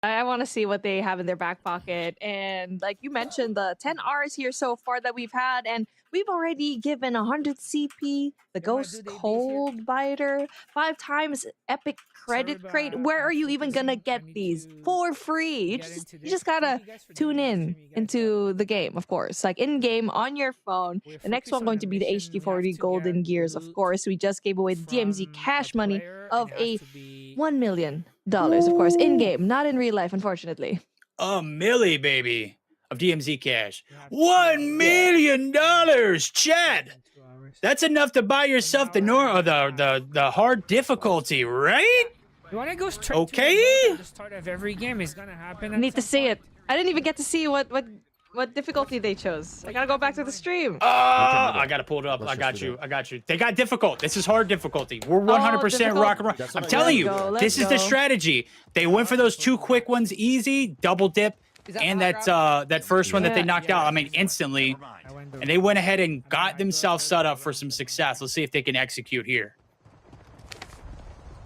I want to see what they have in their back pocket. And like you mentioned, the 10 Rs here so far that we've had, and we've already given 100 CP, the Ghost Cold Biter, 5 times Epic Credit Crate. Where are you even gonna get these for free? You just gotta tune in into the game, of course. Like in game on your phone. The next one going to be the HD40 Golden Gears, of course. We just gave away the DMZ cash money of a $1 million, of course, in game, not in real life, unfortunately. A milli, baby, of DMZ cash. $1 million, Chad. That's enough to buy yourself the hard difficulty, right? You want to go straight okay to the start of every game is gonna happen. I need to see it. I didn't even get to see what difficulty they chose. I gotta go back to the stream. I gotta pull it up. I got you. They got difficult. This is hard difficulty. We're 100% rock and roll. I'm telling you, this is the strategy. They went for those 2 quick ones, easy, double dip, and that first one that they knocked out. I mean, instantly, and they went ahead and got themselves set up for some success. Let's see if they can execute here.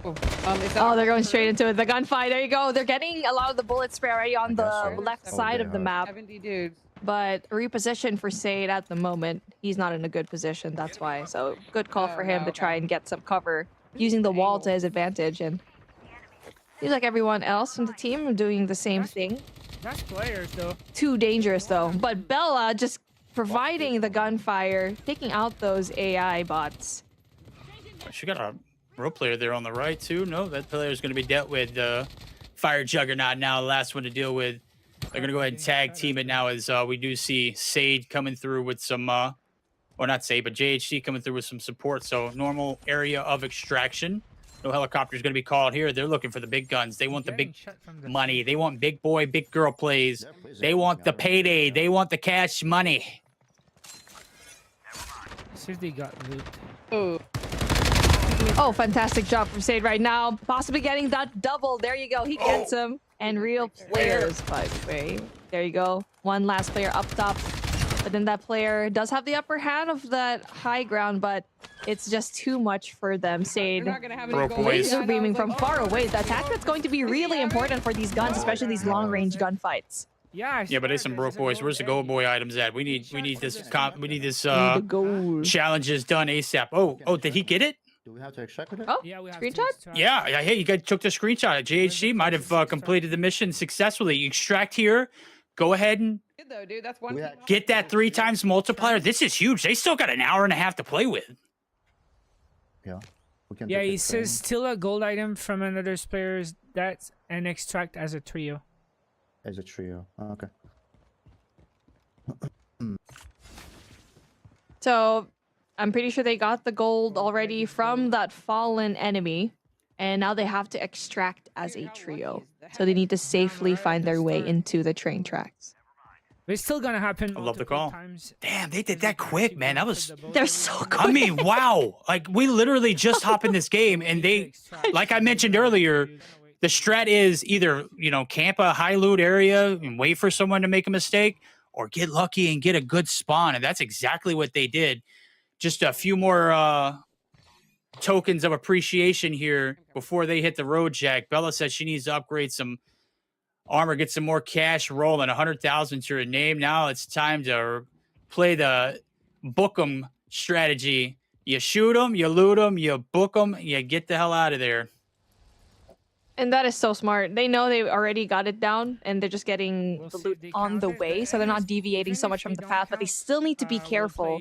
Oh, they're going straight into it. The gunfight. There you go. They're getting a lot of the bullet spray already on the left side of the map. 70 dudes. But reposition for Sade at the moment. He's not in a good position. That's why. So good call for him to try and get some cover using the wall to his advantage. And seems like everyone else on the team are doing the same thing. That's players though. Too dangerous though. But Bella just providing the gunfire, taking out those AI bots. She got a pro player there on the right too. No, that player is going to be dealt with. Fire Juggernaut now, the last one to deal with. They're going to go ahead and tag team it now as we do see Sade coming through with some, or not Sade, but JHC coming through with some support. So normal area of extraction. No helicopter is going to be called here. They're looking for the big guns. They want the big money. They want big boy, big girl plays. They want the payday. They want the cash money. See if they got loot. Oh, fantastic job from Sade right now. Possibly getting that double. There you go. He gets him. And real players, by the way. There you go. One last player up top. But then that player does have the upper hand of that high ground, but it's just too much for them. Sade, laser beaming from far away. The attack that's going to be really important for these guns, especially these long-range gunfights. Yeah, but it's some broke boys. Where's the gold boy items at? We need this challenges done ASAP. Oh, did he get it? Do we have to extract it? Oh, yeah, we have screenshot? Yeah, hey, you guys took the screenshot. JHC might have completed the mission successfully. You extract here. Go ahead and Good though, dude. That's one. get that 3 times multiplier. This is huge. They still got an hour and a half to play with. Yeah. We can Yeah, he says steal a gold item from another player's that's and extract as a trio. As a trio. Oh, okay. So I'm pretty sure they got the gold already from that fallen enemy. And now they have to extract as a trio. So they need to safely find their way into the train tracks. But it's still gonna happen. I love the call. Times. Damn, they did that quick, man. That was... They're so quick. I mean, wow. Like, we literally just hop in this game, and they... Like I mentioned earlier, the strat is either, camp a high loot area and wait for someone to make a mistake, or get lucky and get a good spawn. And that's exactly what they did. Just a few more tokens of appreciation here before they hit the road, Jack. Bella says she needs to upgrade some armor, get some more cash rolling. 100,000 to her name. Now it's time to play the book 'em strategy. You shoot them, you loot them, you book them, you get the hell out of there. And that is so smart. They know they already got it down, and they're just getting the loot on the way, so they're not deviating so much from the path, but they still need to be careful.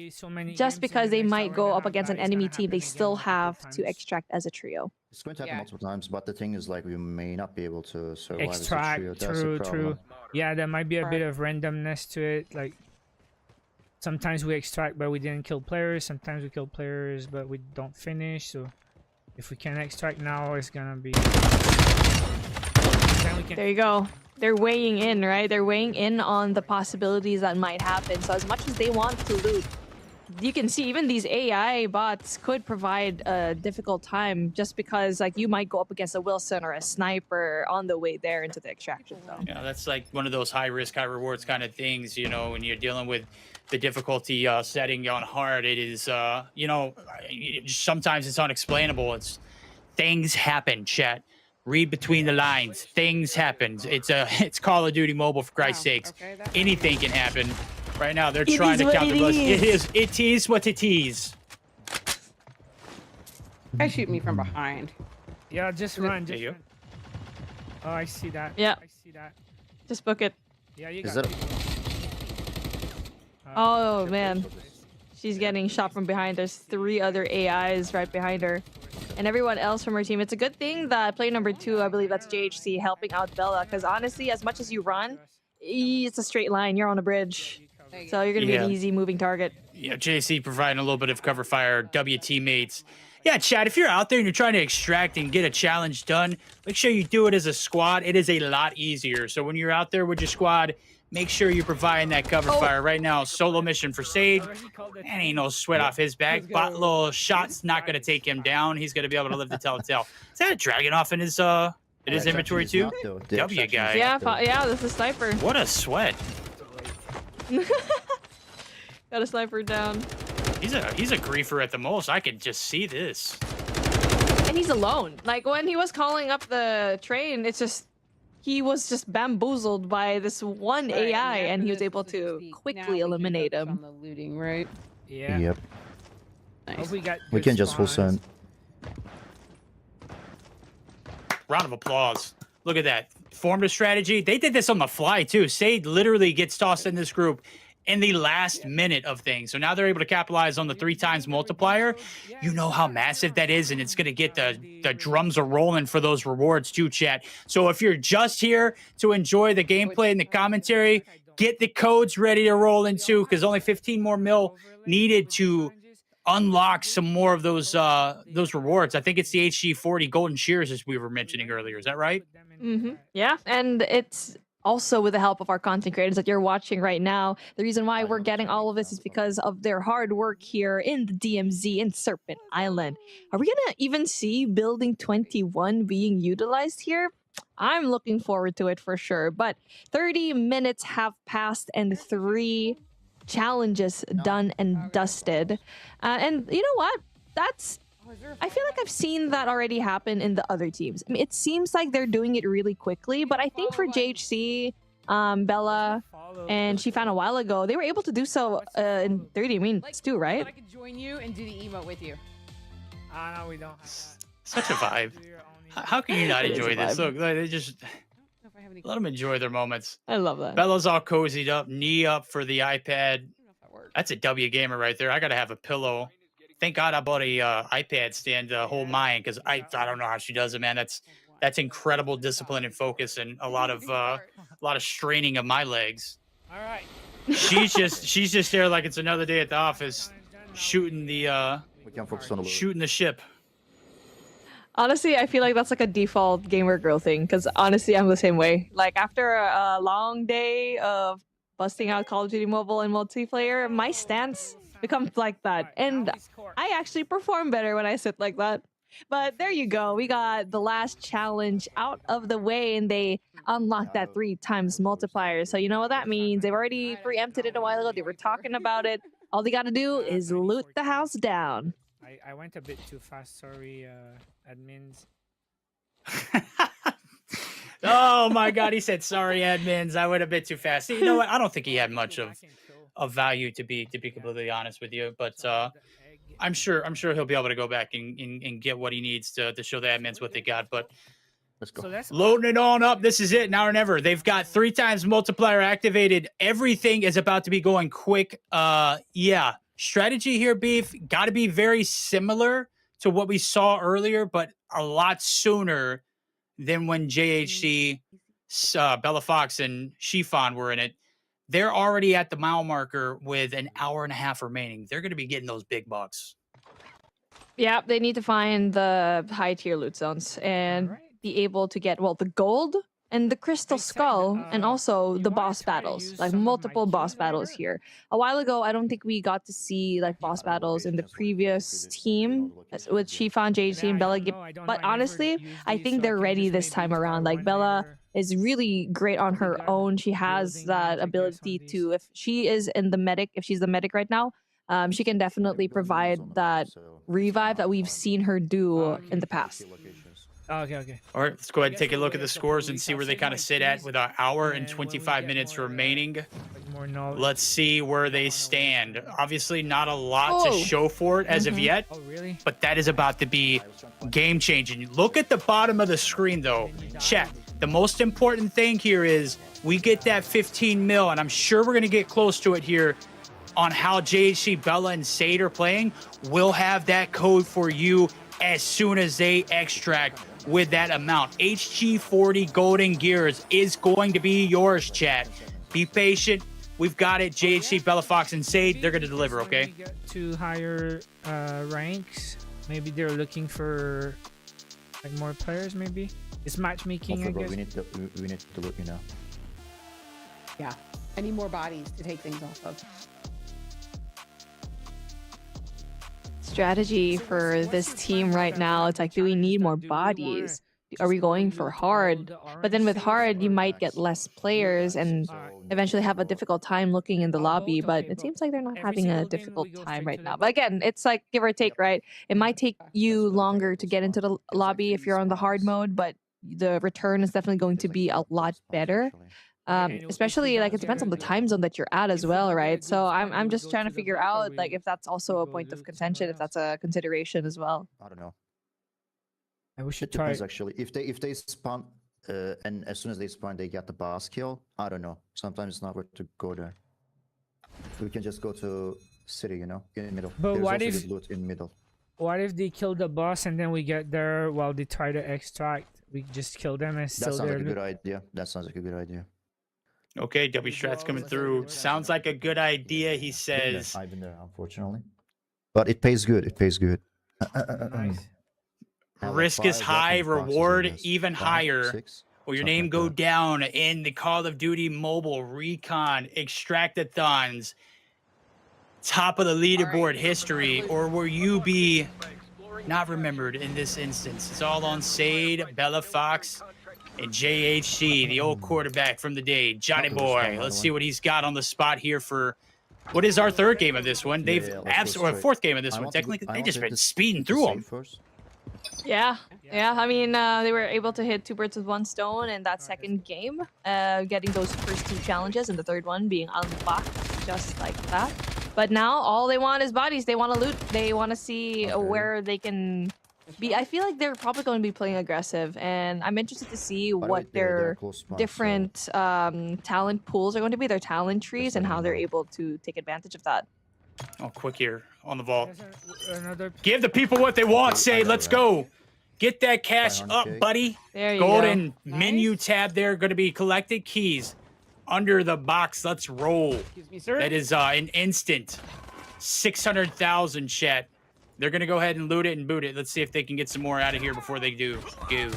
Just because they might go up against an enemy team, they still have to extract as a trio. It's going to happen multiple times, but the thing is, like, we may not be able to survive Extract, as a trio. true. Yeah, there might be a bit of randomness to it. Like, sometimes we extract, but we didn't kill players. Sometimes we kill players, but we don't finish. So if we can extract now, it's gonna be... There you go. They're weighing in, right? They're weighing in on the possibilities that might happen. So as much as they want to loot, you can see even these AI bots could provide a difficult time just because like you might go up against a Wilson or a sniper on the way there into the extraction zone. Yeah, that's like one of those high risk, high rewards kind of things, when you're dealing with the difficulty setting on hard. It is, sometimes it's unexplainable. Things happen, chat. Read between the lines. Things happen. It's Call of Duty Mobile, for Christ's sakes. Okay, that's Anything can happen. Right now, they're It trying is to what counter it us. is. It is what it is. guy shoot me from behind. Yeah, just run. There Just you run. Oh, I see that. Yeah. I see that. Just book it. Yeah, you Is got it? people. Oh man, she's getting shot from behind. There's 3 other AIs right behind her, and everyone else from her team. It's a good thing that player number 2, I believe that's JHC, helping out Bella. Because honestly, as much as you run, it's a straight line. You're on a bridge, so you're gonna be Yeah. an easy moving target. Yeah, JC providing a little bit of cover fire. W teammates. Yeah, Chad, if you're out there and you're trying to extract and get a challenge done, make sure you do it as a squad. It is a lot easier. So when you're out there with your squad, make sure you're providing that cover fire. Right now, solo mission for Sage. And ain't no sweat off his back. But little shot's not going to take him down. He's going to be able to live to tell the tale. Is that a dragon off in his inventory too? W guy. Yeah, this is sniper. What a sweat. Got a sniper down, He's a griefer at the most. I can just see this. and he's alone. Like when he was calling up the train, it's just he was just bamboozled by this one Right, AI, after and he was this, able we'll to just be- now quickly we can eliminate focus him. on the looting, right? Yeah. Yep. Hope Nice. we got We good can just full spawns. send. Round of applause. Look at that. Formed a strategy. They did this on the fly, too. Sade literally gets tossed in this group in the last minute of things. So now they're able to capitalize on the 3 times multiplier. You know how massive that is, and it's going to get the drums are rolling for those rewards, too, chat. So if you're just here to enjoy the gameplay and the commentary, get the codes ready to roll into, because only 15 more mil needed to unlock some more of those rewards. I think it's the HG40 golden shears, as we were mentioning earlier. Is that right? Yeah, and it's also with the help of our content creators that you're watching right now. The reason why we're getting all of this is because of their hard work here in the DMZ in Serpent Island. Are we gonna even see Building 21 being utilized here? I'm looking forward to it for sure. But 30 minutes have passed and 3 challenges done and dusted. And you know what? I feel like I've seen that already happen in the other teams. I mean, it seems like they're doing it really quickly, but I think for JHC, Bella, and she found a while ago, they were able to do so in 30 minutes too, right? I could join you and do the emote with you. No, we don't. Such a vibe. How can you not It is a enjoy this? vibe. Look, they just I don't know if I have any- let them enjoy their moments. I love that. Bella's all cozied up, knee up for the iPad. I don't know if that works. That's a W gamer right there. I gotta have a pillow. Thank God I bought a iPad stand to hold mine, because I don't know how she does it, man. That's incredible discipline and focus, and a lot of straining of my legs. All right. She's just there like it's another day at the office, shooting the We can focus on the loot. shooting the ship. Honestly, I feel like that's like a default gamer girl thing, because honestly, I'm the same way. Like after a long day of busting out Call of Duty Mobile and multiplayer, my stance becomes like that. And I actually perform better when I sit like that. But there you go. We got the last challenge out of the way, and they unlocked that 3 times multiplier. So you know what that means. They've already preempted it a while ago. They were talking about it. All they got to do is loot the house down. I went a bit too fast. Sorry, admins. Oh my God, he said sorry, admins. I went a bit too fast. You know what? I don't think he had much of value, to be completely honest with you. But I'm sure he'll be able to go back and get what he needs to show the admins what they got. But Let's go. So that's loading it on up. This is it, now or never. They've got 3 times multiplier activated. Everything is about to be going quick. Yeah. Strategy here, Beef, got to be very similar to what we saw earlier, but a lot sooner than when JHC, Bella Fox, and Chiffon were in it. They're already at the mile marker with an hour and a half remaining. They're going to be getting those big bucks. Yeah, they need to find the high tier loot zones and be able to get, well, the gold and the crystal skull, and also the boss battles, like multiple boss battles here. A while ago, I don't think we got to see like boss battles in the previous team with Chiffon, JHC, and Bella. But honestly, I think they're ready this time around. Like Bella is really great on her own. She has that ability to, if she is in the medic, if she's the medic right now, she can definitely provide that revive that we've seen her do in the past. Okay. All right, let's go ahead and guess take a we'll look wait at the a couple scores of and weeks. see I'll where they save kind my of sit at keys, with an hour and and when we 25 get minutes more, remaining. like more knowledge. Let's see where they stand. Obviously, not a lot to Oh. show for it as of yet, Oh really? but that is about to be game changing. Look at the bottom of the screen, though. Chat. The most important thing here is we get that 15 mil, and I'm sure we're going to get close to it here on how JHC, Bella, and Sade are playing. We'll have that code for you as soon as they extract with that amount. HG40 Golden Gears is going to be yours, chat. Be patient. We've got it. JHC, Bella Fox, and Sade, they're going to deliver, When okay? we get to higher ranks, maybe they're looking for like more players. Maybe it's matchmaking. I Hopefully, bro, guess. we need to look, you know. Yeah. I need more bodies to take things off of. Strategy for this team right now, it's like, do we need more bodies? Are we going for hard? But then with hard, you might get less players and eventually have a difficult time looking in the lobby. But it seems like they're not having a difficult time right now. But again, it's like give or take, right? It might take you longer to get into the lobby if you're on the hard mode, but the return is definitely going to be a lot better. Especially like it depends on the time zone that you're at as well, right? So I'm just trying to figure out like if that's also a point of contention, if that's a consideration as well. I don't know. We should It try. depends actually. If they spawn, and as soon as they spawn, they get the boss kill. I don't know. Sometimes it's not worth to go there. We can just go to city, you know, in the middle. But There's what also if- good loot in middle? What if they kill the boss and then we get there while they try to extract? We just kill them and That still sounds there. like a good idea. That sounds like a good idea. Okay, W Strat's coming through. Sounds like a good idea, he Been there. says. I've been there, unfortunately. But it pays good. It pays good. Nice. Have, like, Risk is 5 high, weapon boxes, I reward guess. even 5, higher. 6, Will your something name like go that. down in the Call of Duty Mobile Recon Extractathons top of the leaderboard history, or will you be not remembered in this instance? It's all on Sade, Bella Fox, and JHC, the old quarterback from the day, Johnny Not to respond, Boy. by Let's the see way. what he's got on the spot here for what is our third game of this one. They've let's go absolutely straight. fourth game of this I one. want to go- Technically, I they want just to been hit speeding the through save them. first. Yeah. I mean, they were able to hit 2 birds with 1 stone in that second game, getting those first 2 challenges, and the third one being unlocked just like that. But now all they want is bodies. They want to loot. They want to see Okay. where they can be. I feel like they're probably going to be playing aggressive, and I'm interested to see By the way, what they're their close spawn, so different talent pools are going to be, their talent trees, and letting how you they're know. able to take advantage of that. Oh, quick here on the vault. There's another. Give the people what they want, I Say. know, Let's right? go. Get that cash 500K. up, buddy. There you go. Golden menu Nice. tab there, going to be collected. Keys under the box. Let's roll. Excuse me, sir. That is an instant 600,000 chat. They're going to go ahead and loot it and boot it. Let's see if they can get some more out of here before they do. Go.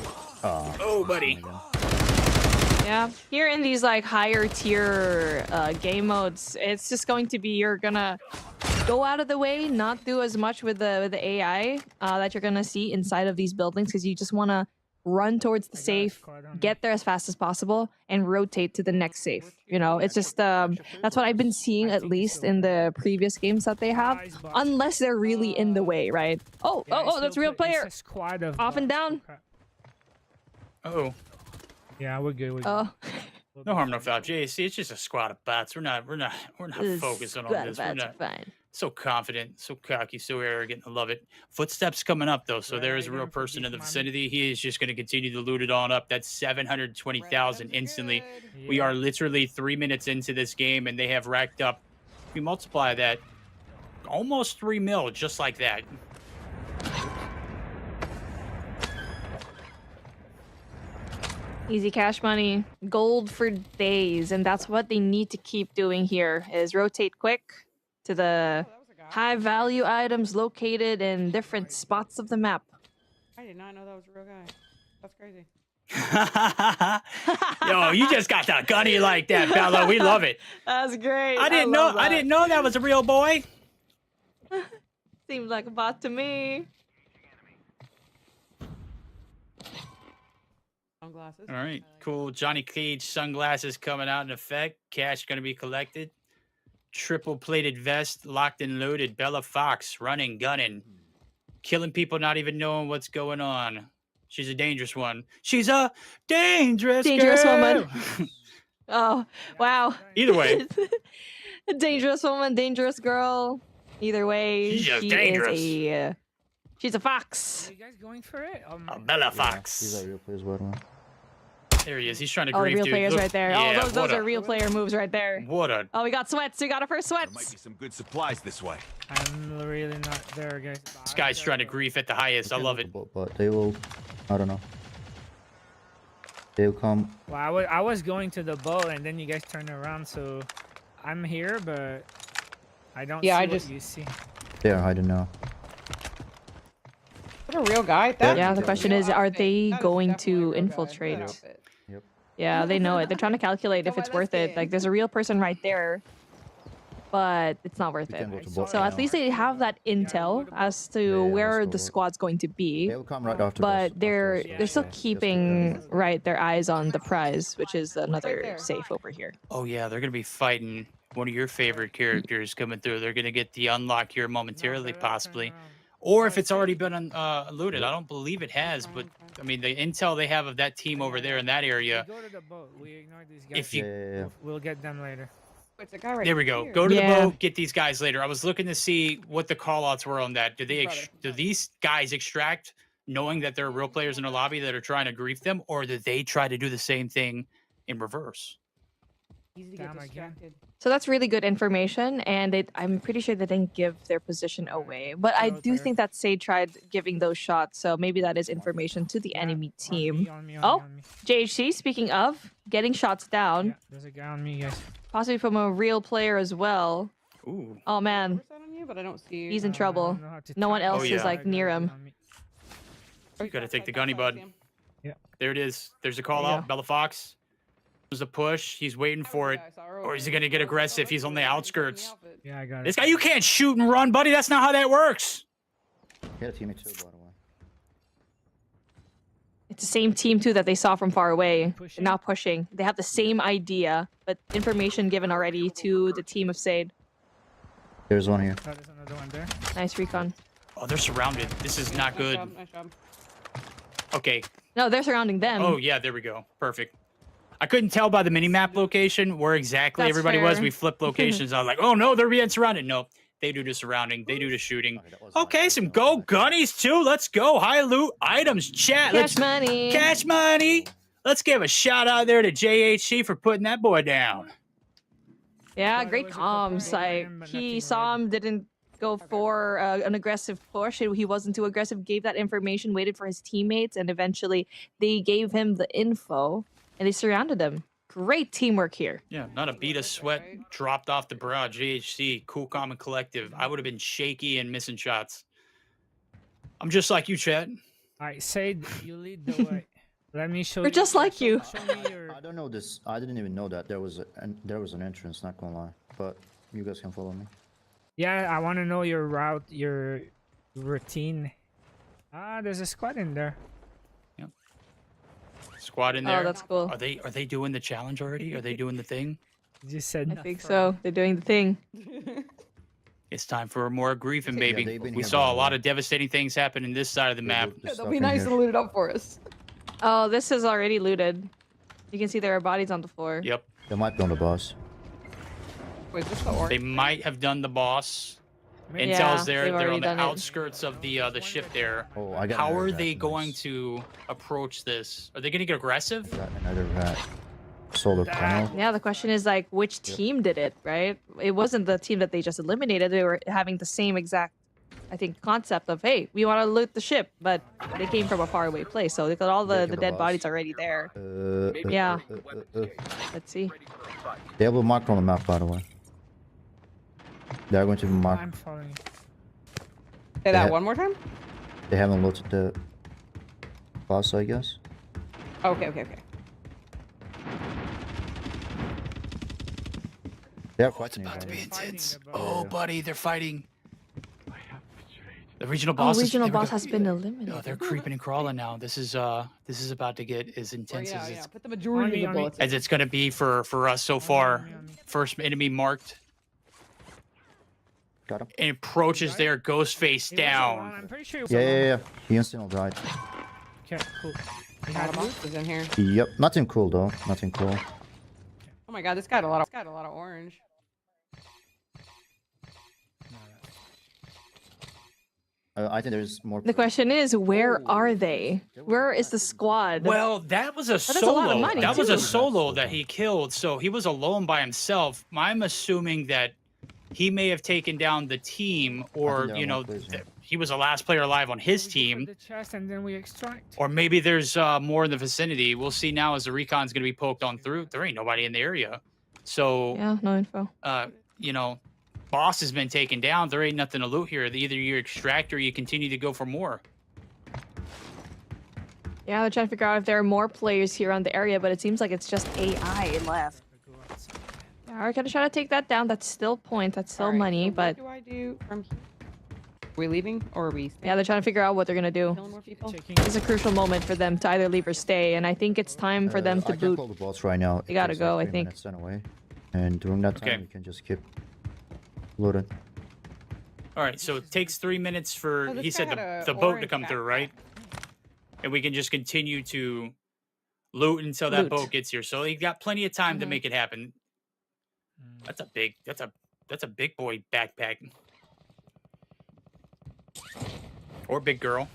Oh, buddy. my God. Yeah, here in these like higher tier game modes, it's just going to be you're gonna go out of the way, not do as much with the AI that you're gonna see inside of these buildings, because you just want to run towards the safe, get there as fast as possible, and rotate to the next safe. You know, it's just that's what I've been seeing at least in the previous games that they have, unless they're really in the way, right? Oh, that's a real player. Off and down. Oh, Yeah, we're good. We're good. Oh, no harm, no foul. JC, it's just a squad of bots. We're not focusing on this. We're not fine. so confident, so cocky, so arrogant. I love it. Footsteps coming up though, so there is a real person in the vicinity. He is just going to continue to loot it on up. That's 720,000 instantly. We are literally 3 minutes into this game, and they have racked up. If you multiply that, almost 3 mil, just like that. Easy cash money, gold for days, and that's what they need to keep doing here, is rotate quick to the high value items located in different spots of the map. I did not know that was a real guy. That's crazy. Yo, you just got the gunny like that, Bella. We love it. That's great. I didn't know that was a real boy. Seems like a bot to me. Sunglasses. All right, cool. Johnny Cage sunglasses coming out in effect. Cash going to be collected. Triple plated vest locked and loaded. Bella Fox running, gunning, killing people, not even knowing what's going on. She's a dangerous one. She's a dangerous Dangerous woman. girl. Oh, wow. Either way, A dangerous woman, dangerous girl. Either way, She's just she dangerous. is a she's a fox. Are you guys going for it? a Bella These Fox. are real players, by the way. There he is. He's trying to Oh, the grief, real dude. players Look- right there. Yeah, Oh, those what are a- real player moves right there. What a Oh, we got sweats. We got our first There might be sweats. some good supplies this way. I'm really not there, guys. This guy's trying to grief at the highest. I love it. But they will. I don't know. They'll come. Well, I was going to the boat, and then you guys turned around, so I'm here, but I don't Yeah, see I what just- you see. They are hiding now. What a real guy. That Yeah, the is a question real is, are outfit. they That is going definitely a to real guy. infiltrate? That outfit. Yeah, they know it. They're trying to calculate if So it's why worth that's it. it? Like, there's a real person right there, but it's not worth We it. can go to saw boat So now. at least they have that intel as to Yeah, where let's the go. squad's going to be. They will come right after. But this, they're after this, they're still just keeping because- right their eyes on the prize, which is another there. safe over here. Oh yeah, they're gonna be fighting one of your favorite characters coming through. They're gonna get the unlock here momentarily, possibly, or if it's already been looted. I don't believe it has, but I mean the intel they have of that team over there in that area. We go to the boat. We ignore these guys. If you Yeah. We'll get them later. It's a guy right there we go, here. go to Yeah. the boat, get these guys later. I was looking to see what the callouts were on that. Do they do these guys extract knowing that there are real players in the lobby that are trying to grief them, or do they try to do the same thing in reverse? Easy to get Damn, again. distracted. So that's really good information, and I'm pretty sure they didn't give their position away. But I No, do there. think that Sade tried giving those shots, so maybe that is information to the enemy team. On me, Oh. on me. JHC, speaking of getting shots down, Yeah, there's a guy on me, guys. possibly from a real player as well. Ooh, Oh man, Where's that on you? But I don't see you. he's in I don't trouble. know how to No one tell. else is, Yeah, like, I got near a guy him. on me. you gotta take the gunny, bud. There it is. There's a call There you out. go. Bella Fox. There's a push. He's waiting for it. Or is he gonna get aggressive? He's on the outskirts. Yeah, I got it. This guy, you can't shoot and run, buddy. That's not how that works. He had a teammate too, by the way. It's the same team too that they saw from far away. Pushing? They're not pushing. They have the same idea, but information given already to the team of Sade. There's one here. Oh, there's another one there. Nice recon. Oh, they're surrounded. This is not good. Nice job. Okay. No, they're surrounding them. Oh, yeah, there we go. Perfect. I couldn't tell by the mini-map location where exactly That's everybody was. fair. We flipped locations. I was like, oh, no, they're being surrounded. No, they do the surrounding. They do the shooting. Okay, that was my Okay, fault, some that was go my fault. gunnies, too. Let's go. High loot items. Chat. Let's Cash money. Cash money. Let's give a shout out there to JHC for putting that boy down. Yeah, Thought it great was a couple comms. gold Like iron, but he nothing saw red. him, didn't go for an aggressive push. He wasn't too aggressive. Gave that information, waited for his teammates, and eventually they gave him the info and they surrounded him. Great teamwork here. Yeah, not a beat of sweat dropped off the brow. JHC, cool, calm, and collective. I would have been shaky and missing shots. I'm just like you, Chet. All right, Sade, you lead the way. Let me show We're you. just like you. Show me your. I don't know this. I didn't even know that there was an entrance. Not gonna lie, but you guys can follow me. Yeah, I want to know your route, your routine. Ah, there's a squad in there. Squad in there. Oh, that's cool. Are they doing the challenge already? Are they doing the thing? You just said. I think so. They're doing the thing. It's time for more griefing, Yeah, baby. they've been We here saw a by lot now. of devastating things happen in this side of the map. That'll be nice to loot it up for us. Oh, this is already looted. You can see there are bodies on the floor. Yep. They might be on the boss. Wait, is this the orc? They might have done the boss. Maybe- Yeah, Intel's there. they've They're already on the done it. outskirts of the ship there. Oh, I got. How another are rat, they going nice. to approach this? Are they going to get aggressive? Got another rat. Solar panel. Yeah, the question is like, which team did it, right? It wasn't the team that they just eliminated. They were having the same exact, I think, concept of, hey, we want to loot the ship, but they came from a faraway place, so they got all They the killed the dead boss. bodies already there. Yeah. Let's see. They have a mark on the map, by the way. They're going to be marked. I'm following. you. Say that Yeah. one more time? They haven't looted the boss, I guess. Okay. They're Oh, it's fighting. about to be each other. intense. Fighting the Oh, boss. buddy, they're fighting. The regional Oh, boss. regional there we boss go. has been Oh, eliminated. they're creeping and crawling now. This is about to get as Or intense yeah, as yeah. it's Put the majority of the bullets. as it's going to be for us so far. on me. First enemy marked. Got him. And approaches there, ghost face He wasn't wrong, down. I'm pretty sure. He was Yeah, alone. yeah, yeah. He instantly died. Okay, cool. A lot of boxes in here. Yep, nothing cool though. Nothing cool. Oh my god, this got a lot of orange. I think there's more. The question is, where are they? Where is the squad? Well, that was a that's a lot of solo. money, That was too. a solo that he killed, so he was alone by himself. I'm assuming that he may have taken down the team, or there are you know, more players, yeah. he was the last player alive on his team. The chest and then we extract. Or maybe there's more in the vicinity. We'll see now as the recon's going to be poked on through. There ain't nobody in the area. So, Yeah, no info. you know, boss has been taken down. There ain't nothing to loot here. Either you extract or you continue to go for more. Yeah, they're trying to figure out if there are more players here on the area, but it seems like it's just AI left. Yeah, we're gonna try to take that down. That's still points. That's still Alright, money, so but what do I do from here? Are we leaving or are we staying? yeah, they're trying to figure out what they're gonna do. Killing more people? This is a crucial moment for them to either leave or stay, and I think it's time for them to I can boot. call the boss right now. They gotta It takes go, like I 3 think. minutes anyway. And during that time, Okay. we can just keep loading. All right, so it takes 3 minutes for, Oh, this he guy said, had a the boat to orange come through, backpack. right? And we can just continue to loot until that Loot. boat gets here. So he got plenty of time to Mhm. make it happen. That's a big boy backpack. Or big girl.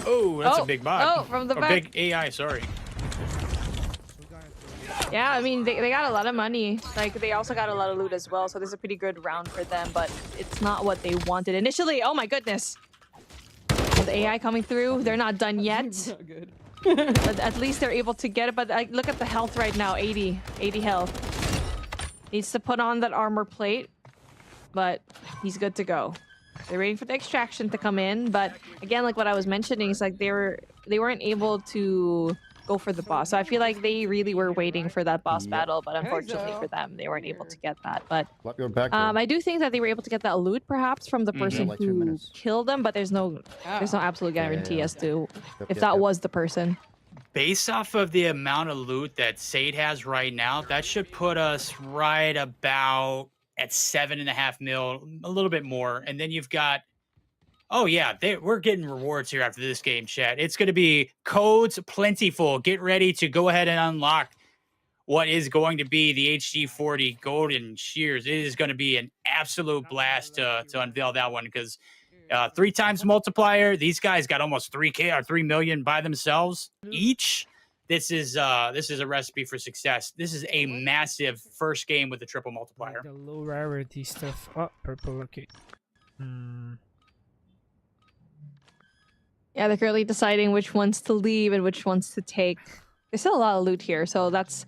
Oh, that's a big bot. Oh, from the or back. big AI, sorry. Yeah, I mean, they got a lot of money. Like, they also got a lot of loot as well, so this is a pretty good round for them, but it's not what they wanted initially. Oh my goodness. The AI coming through, they're not done yet, Not good. but at least they're able to get it. But like, look at the health right now, 80 health. Needs to put on that armor plate, but he's good to go. They're waiting for the extraction to come in, but again, like what I was mentioning, is like they weren't able to go for the boss. So I feel like they really were waiting for that boss Yep. battle, but unfortunately so. for them, they weren't able to get that. But What your back? I do think that they were able to get that loot, perhaps from the person like 2 who minutes. killed them, but there's no absolute guarantee yeah. as to Yep, if yep, that yep. was the person. Based off of the amount of loot that Sade has right now, that should put us right about at 7.5 mil, a little bit more. And then you've got, oh yeah, we're getting rewards here after this game, chat. It's going to be codes plentiful. Get ready to go ahead and unlock what is going to be the HG40 Golden Shears. It is going to be an absolute blast to unveil that one, because 3 times multiplier. These guys got almost 3K or 3 million by themselves each. This is a recipe for success. This is a massive first game with the triple multiplier. The low rarity stuff. Oh, purple. Okay. Yeah, they're currently deciding which ones to leave and which ones to take. There's still a lot of loot here, so that's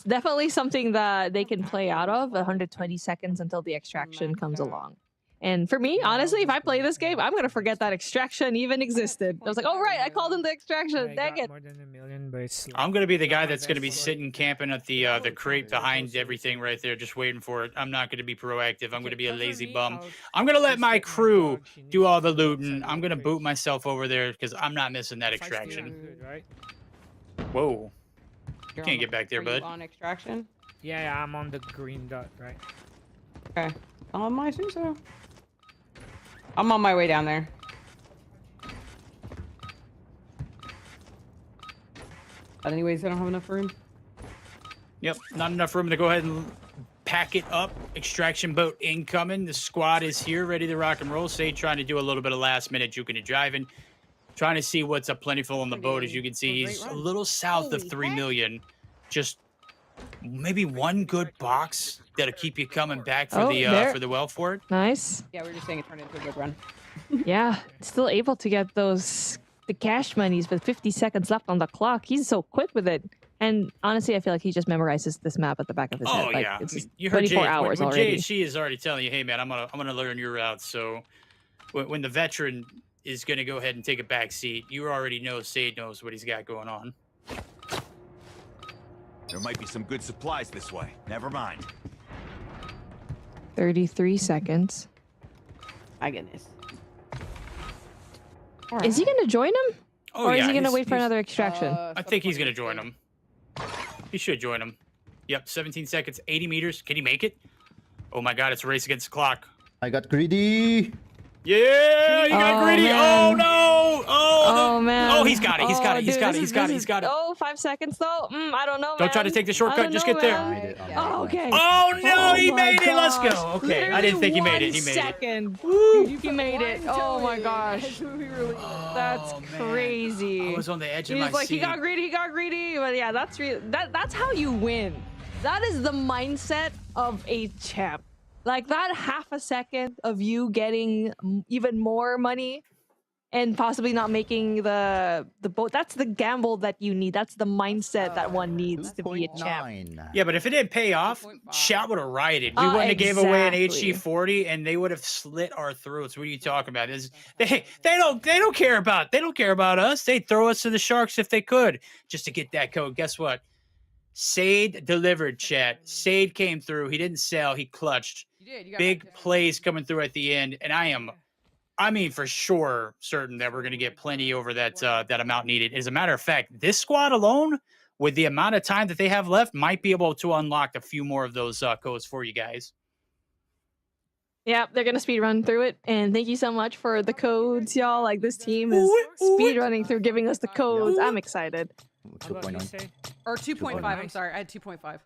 definitely something that they can play out of. 120 seconds until the extraction comes along. And for me, honestly, if I play this game, I'm gonna forget that extraction even existed. I was like, oh right, I called in the extraction. Dang it. More than 1 million, but it's I'm gonna be the guy that's gonna be sitting camping at the crate behind everything right there, just waiting for it. I'm not gonna be proactive. I'm gonna be a lazy bum. I'm gonna let my crew do all the looting. I'm gonna boot myself over there because I'm not missing that extraction. Right? Whoa. You're Can't on get back there, are you bud. on extraction? Yeah, I'm on the green dot, right? Okay. I assume so. I'm on my way down there. But anyways, I don't have enough room. Yep, not enough room to go ahead and pack it up. Extraction boat incoming. The squad is here, ready to rock and roll. Say trying to do a little bit of last minute juking and driving. Trying to see what's up plentiful on the boat. As you can see, he's a little south of 3 million. Just maybe one good box that'll keep you coming back for the well for it. Nice. Yeah, we were just saying it turned into a good run. Yeah, still able to get the cash monies with 50 seconds left on the clock. He's so quick with it. And honestly, I feel like he just memorizes this map at the back of his head. Oh Like, yeah, it's just you heard 24 Jay, hours when already. JHC is already telling you, hey man, I'm gonna learn your routes. So when the veteran is gonna go ahead and take a back seat, you already know Sade knows what he's got going on. There might be some good supplies this way. Never mind. 33 seconds. My goodness. Is he going to join him? Oh Or yeah, is he going to he's- wait for he's- another extraction? I think he's gonna join him. He should join him. Yep, 17 seconds, 80 meters. Can he make it? Oh my God, it's a race against the clock. I got greedy. Yeah, you got Oh, greedy. man. Oh no! Oh, Oh man. Oh, he's got it. He's got it. He's dude, got this it. is- He's got it. this He's is- got it. Oh, 5 seconds though. I don't know. Don't try to man. take the I shortcut. don't Just know, get there. man. Made it on Oh, the okay. Oh no, he my made it. Let's gosh. go. Okay, I didn't think he made it. He made it. Second. Woo. He made it. Oh my gosh. That's Oh, man. crazy. I was on the edge of He's my like, seat. he got greedy. But yeah, that's real. That's how you win. That is the mindset of a champ. Like that half a second of you getting even more money and possibly not making the boat. That's the gamble that you need. That's the mindset that one needs to be a champ. 2.9. Yeah, but if it didn't pay off, chat would have rioted. We wouldn't have gave away an Exactly. HG40, and they would have slit our throats. What are you talking about? They don't care about us. They'd throw us to the sharks if they could, just to get that code. Guess what? Sade delivered, chat. Sade came through. He didn't sell. He clutched. Big plays coming through at the end, and I mean, for sure, certain that we're going to get plenty over that amount needed. As a matter of fact, this squad alone, with the amount of time that they have left, might be able to unlock a few more of those codes for you guys. Yeah, they're gonna speed run through it, and thank you so much for the codes, y'all. Like this team is speed running through, giving us the codes. I'm excited. How about you, 2.9. say? Or 2.5. I'm Nice. sorry, I had 2.5.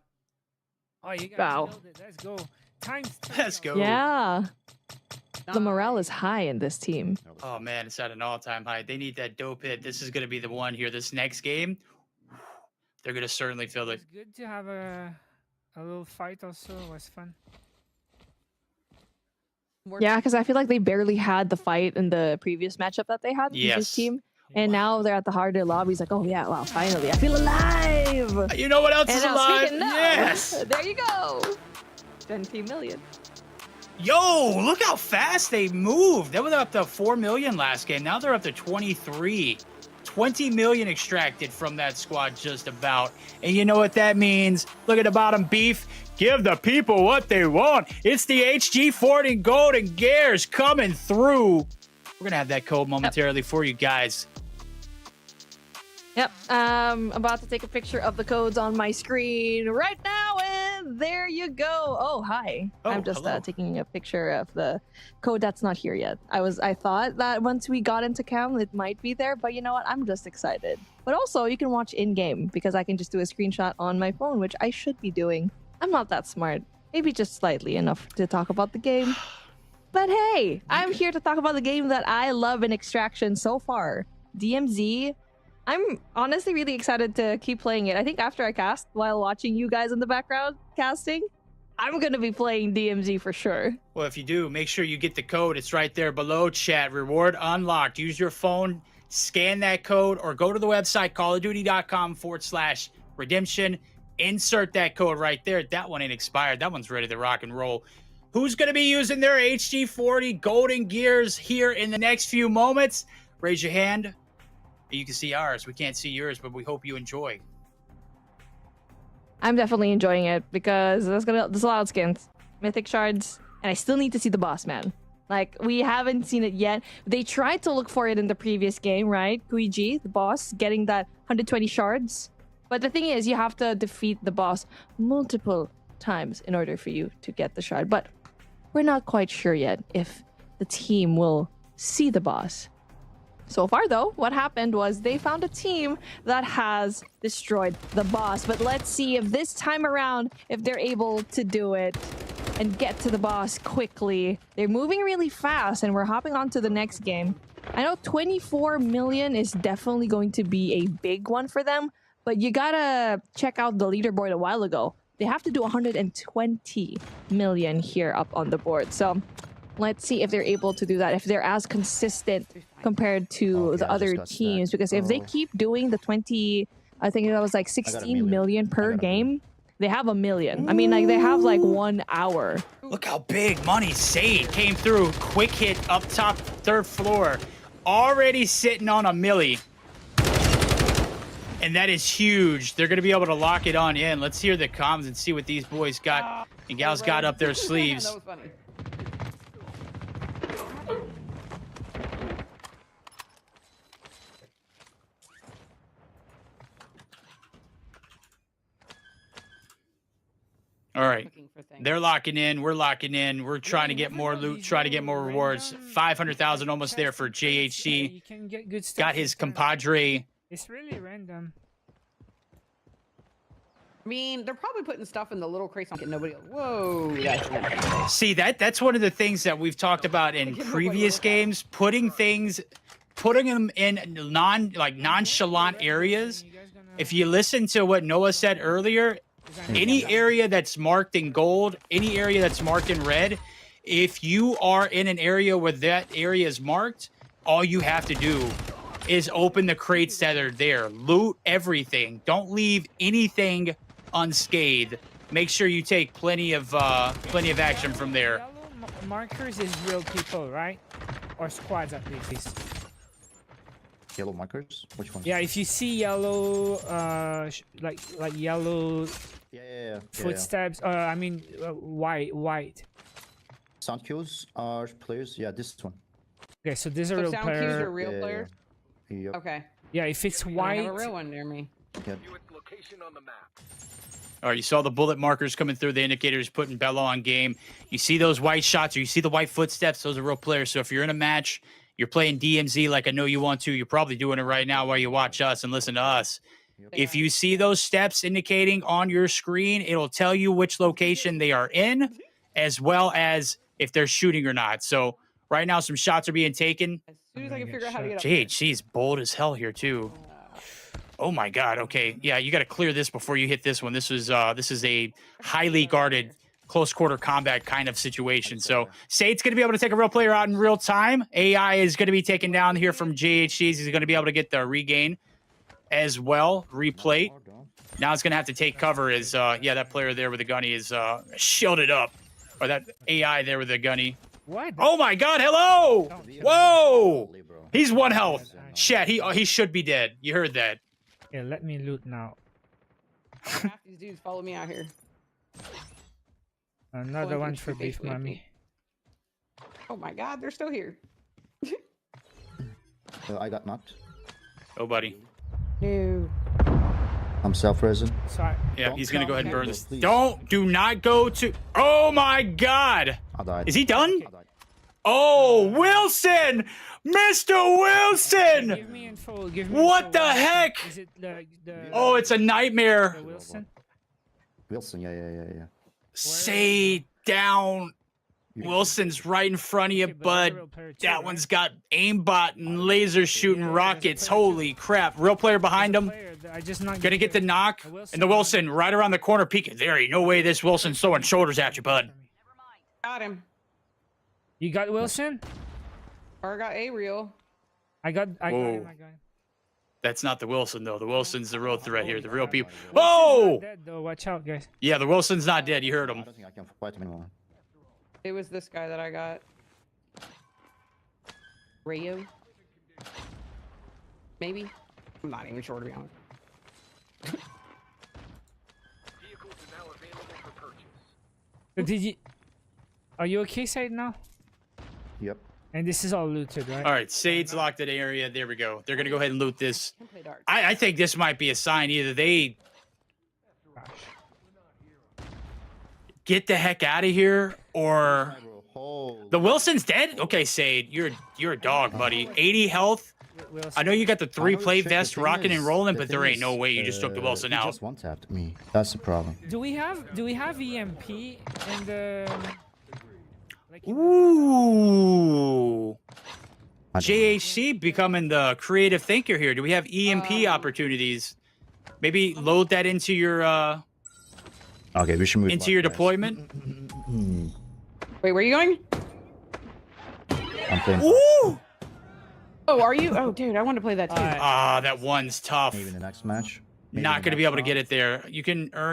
Oh, you guys Wow. nailed it. Let's go. Times 10. Let's go. Yeah, the morale is high in this team. Oh man, it's at an all-time high. They need that dope hit. This is going to be the one here. This next game, they're going to certainly feel it. It's good to have a little fight also. It was fun. Yeah, because I feel like they barely had the fight in the previous matchup that they had. Yes. This team. And now they're at the harder lobbies. Like, oh yeah, wow, finally, I feel alive. You know what else And is now alive? speaking now, Yes. there you go. 20 million. Yo, look how fast they moved. They were up to 4 million last game. Now they're up to 23. 20 million extracted from that squad just about. And you know what that means? Look at the bottom, beef. Give the people what they want. It's the HG40 Golden Gears coming through. We're going to have that code momentarily for you guys. Yep, I'm about to take a picture of the codes on my screen right now, and there you go. Oh, hi. Oh, I'm just hello. taking a picture of the code that's not here yet. I thought that once we got into cam, it might be there, but you know what? I'm just excited. But also, you can watch in-game, because I can just do a screenshot on my phone, which I should be doing. I'm not that smart. Maybe just slightly enough to talk about the game. But hey, I'm here to talk about the game that I love in Extraction so far. DMZ. I'm honestly really excited to keep playing it. I think after I cast, while watching you guys in the background casting, I'm going to be playing DMZ for sure. Well, if you do, make sure you get the code. It's right there below, chat. Reward unlocked. Use your phone, scan that code, or go to the website, callofduty.com/redemption. Insert that code right there. That one ain't expired. That one's ready to rock and roll. Who's going to be using their HG40 Golden Gears here in the next few moments? Raise your hand. You can see ours. We can't see yours, but we hope you enjoy. I'm definitely enjoying it because there's a lot of skins, mythic shards, and I still need to see the boss man. Like, we haven't seen it yet. They tried to look for it in the previous game, right? Kuiji, the boss, getting that 120 shards. But the thing is, you have to defeat the boss multiple times in order for you to get the shard. But we're not quite sure yet if the team will see the boss. So far, though, what happened was they found a team that has destroyed the boss. But let's see if this time around, if they're able to do it and get to the boss quickly. They're moving really fast, and we're hopping on to the next game. I know 24 million is definitely going to be a big one for them, but you gotta check out the leaderboard a while ago. They have to do 120 million here up on the board. So let's see if they're able to do that, if they're as consistent compared to Okay, the I other just got teams. that. Because if they Oh. keep doing the 20, I think that was like 16 million per I got a million. game, they have a million. I mean, like, they have like 1 hour. Look how big money Sade came through. Quick hit up top, third floor. Already sitting on a milli. And that is huge. They're going to be able to lock it on in. Let's hear the comms and see what these boys got and gals got up their sleeves. That was funny. All right. Looking for everything. They're locking in. We're locking in. We're trying to get more loot, trying to get more rewards. 500,000 almost there for JHC. You can get good stuff Got his sometimes. compadre. It's really random. I mean, they're probably putting stuff in the little crates. Nobody. Whoa, that's nice. See, that's one of the things that we've talked about in previous games. Putting them in nonchalant areas. If you listen to what Noah said earlier, any area that's marked in gold, any area that's marked in red, if you are in an area where that area is marked, all you have to do is open the crates that are there. Loot everything. Don't leave anything unscathed. Make sure you take plenty of action from there. Yellow markers is real people, right? Or squads at least. Yellow markers? Which ones? Yeah, if you see yellow, like yellow Yeah. footsteps. I mean, white. Sound cues are players. Yeah, this one. Okay, so this is a So real sound cues player. are real players. Yep. Okay. Yeah, if it's I have white, a real one near me. Yeah. All right, you saw the bullet markers coming through, the indicators putting Bello on game. You see those white shots or you see the white footsteps, those are real players. So if you're in a match, you're playing DMZ like I know you want to, you're probably doing it right now while you watch us and listen to us. If you see those steps indicating on your screen, it'll tell you which location they are in, as well as if they're shooting or not. So right now, some shots are being taken. As soon as I can figure out how to get up. JHC's bold as hell here too. Oh my God. Okay, yeah, you got to clear this before you hit this one. This is a highly guarded, close quarter combat kind of situation. So Sate's going to be able to take a real player out in real time. AI is going to be taken down here from JHC's. He's going to be able to get the regain as well. Replate. Now it's going to have to take cover as, yeah, that player there with the gunny is shielded up. Or that AI there with the gunny. what? Oh my God, hello! Whoa! He's 1 health. Shit, he should be dead. You heard that. Yeah, let me loot now. Half these dudes follow me out here. Another Going one through for beef basically mommy. Oh my God, they're still here. I got knocked. Oh, buddy. No. I'm self-resin. So Yeah, Don't he's gonna go ahead and come burn here, this. please. Do not go to. Oh my God! I died. Is he done? I died. Oh, Wilson! Mr. Wilson! give me info. Give me What info. the heck? Is it the Oh, it's a nightmare. the Wilson? Wilson, yeah. Say down. Wilson's right in front of you, Okay, but that's a bud. real player too, That right? one's got aimbot and laser shooting Yeah, there's a rockets. player too. Holy crap. Real player behind him. I just not Gonna get the knock. The Wilson And the Wilson right around the corner peeking. There ain't no way this Wilson's throwing shoulders at you, bud. Got him. You got Wilson? Or I got a real. I got Whoa. him. That's not the Wilson, though. The Wilson's the real threat here. The real people. Wilson's Oh! not dead, though. Watch out, guys. Yeah, the Wilson's not dead. You heard I him. don't think I can fight him anymore. It was this guy that I got. Rayo? Maybe? I'm not even sure, to be honest. But did you? Are you okay, Said now? Yep. And this is all looted, right? All right, Sade's locked in area. There we go. They're going to go ahead and loot this. Can play darts. I think this might be a sign. Either they Gosh. get the heck out of here, or Holy. the Wilson's dead. Okay, Sade, you're a dog, buddy. 80 health. Wilson. I know you got the I know three it's play shit, the vest thing rocking and is- rolling, the but there thing ain't no is, way you just took the Wilson he out. just one-tapped me. That's the problem. Do we have EMP in the? Like in Ooh. I don't know. JHC becoming the creative thinker here. Do we have EMP opportunities? Maybe load that into your Okay, we should move. into back, your guys. deployment. Wait, where are you going? I'm playing. Ooh! Oh, are you? Oh, dude, I want to play that too. That one's tough. Maybe in the next match. Maybe Not in the going to be next able to get round. it there.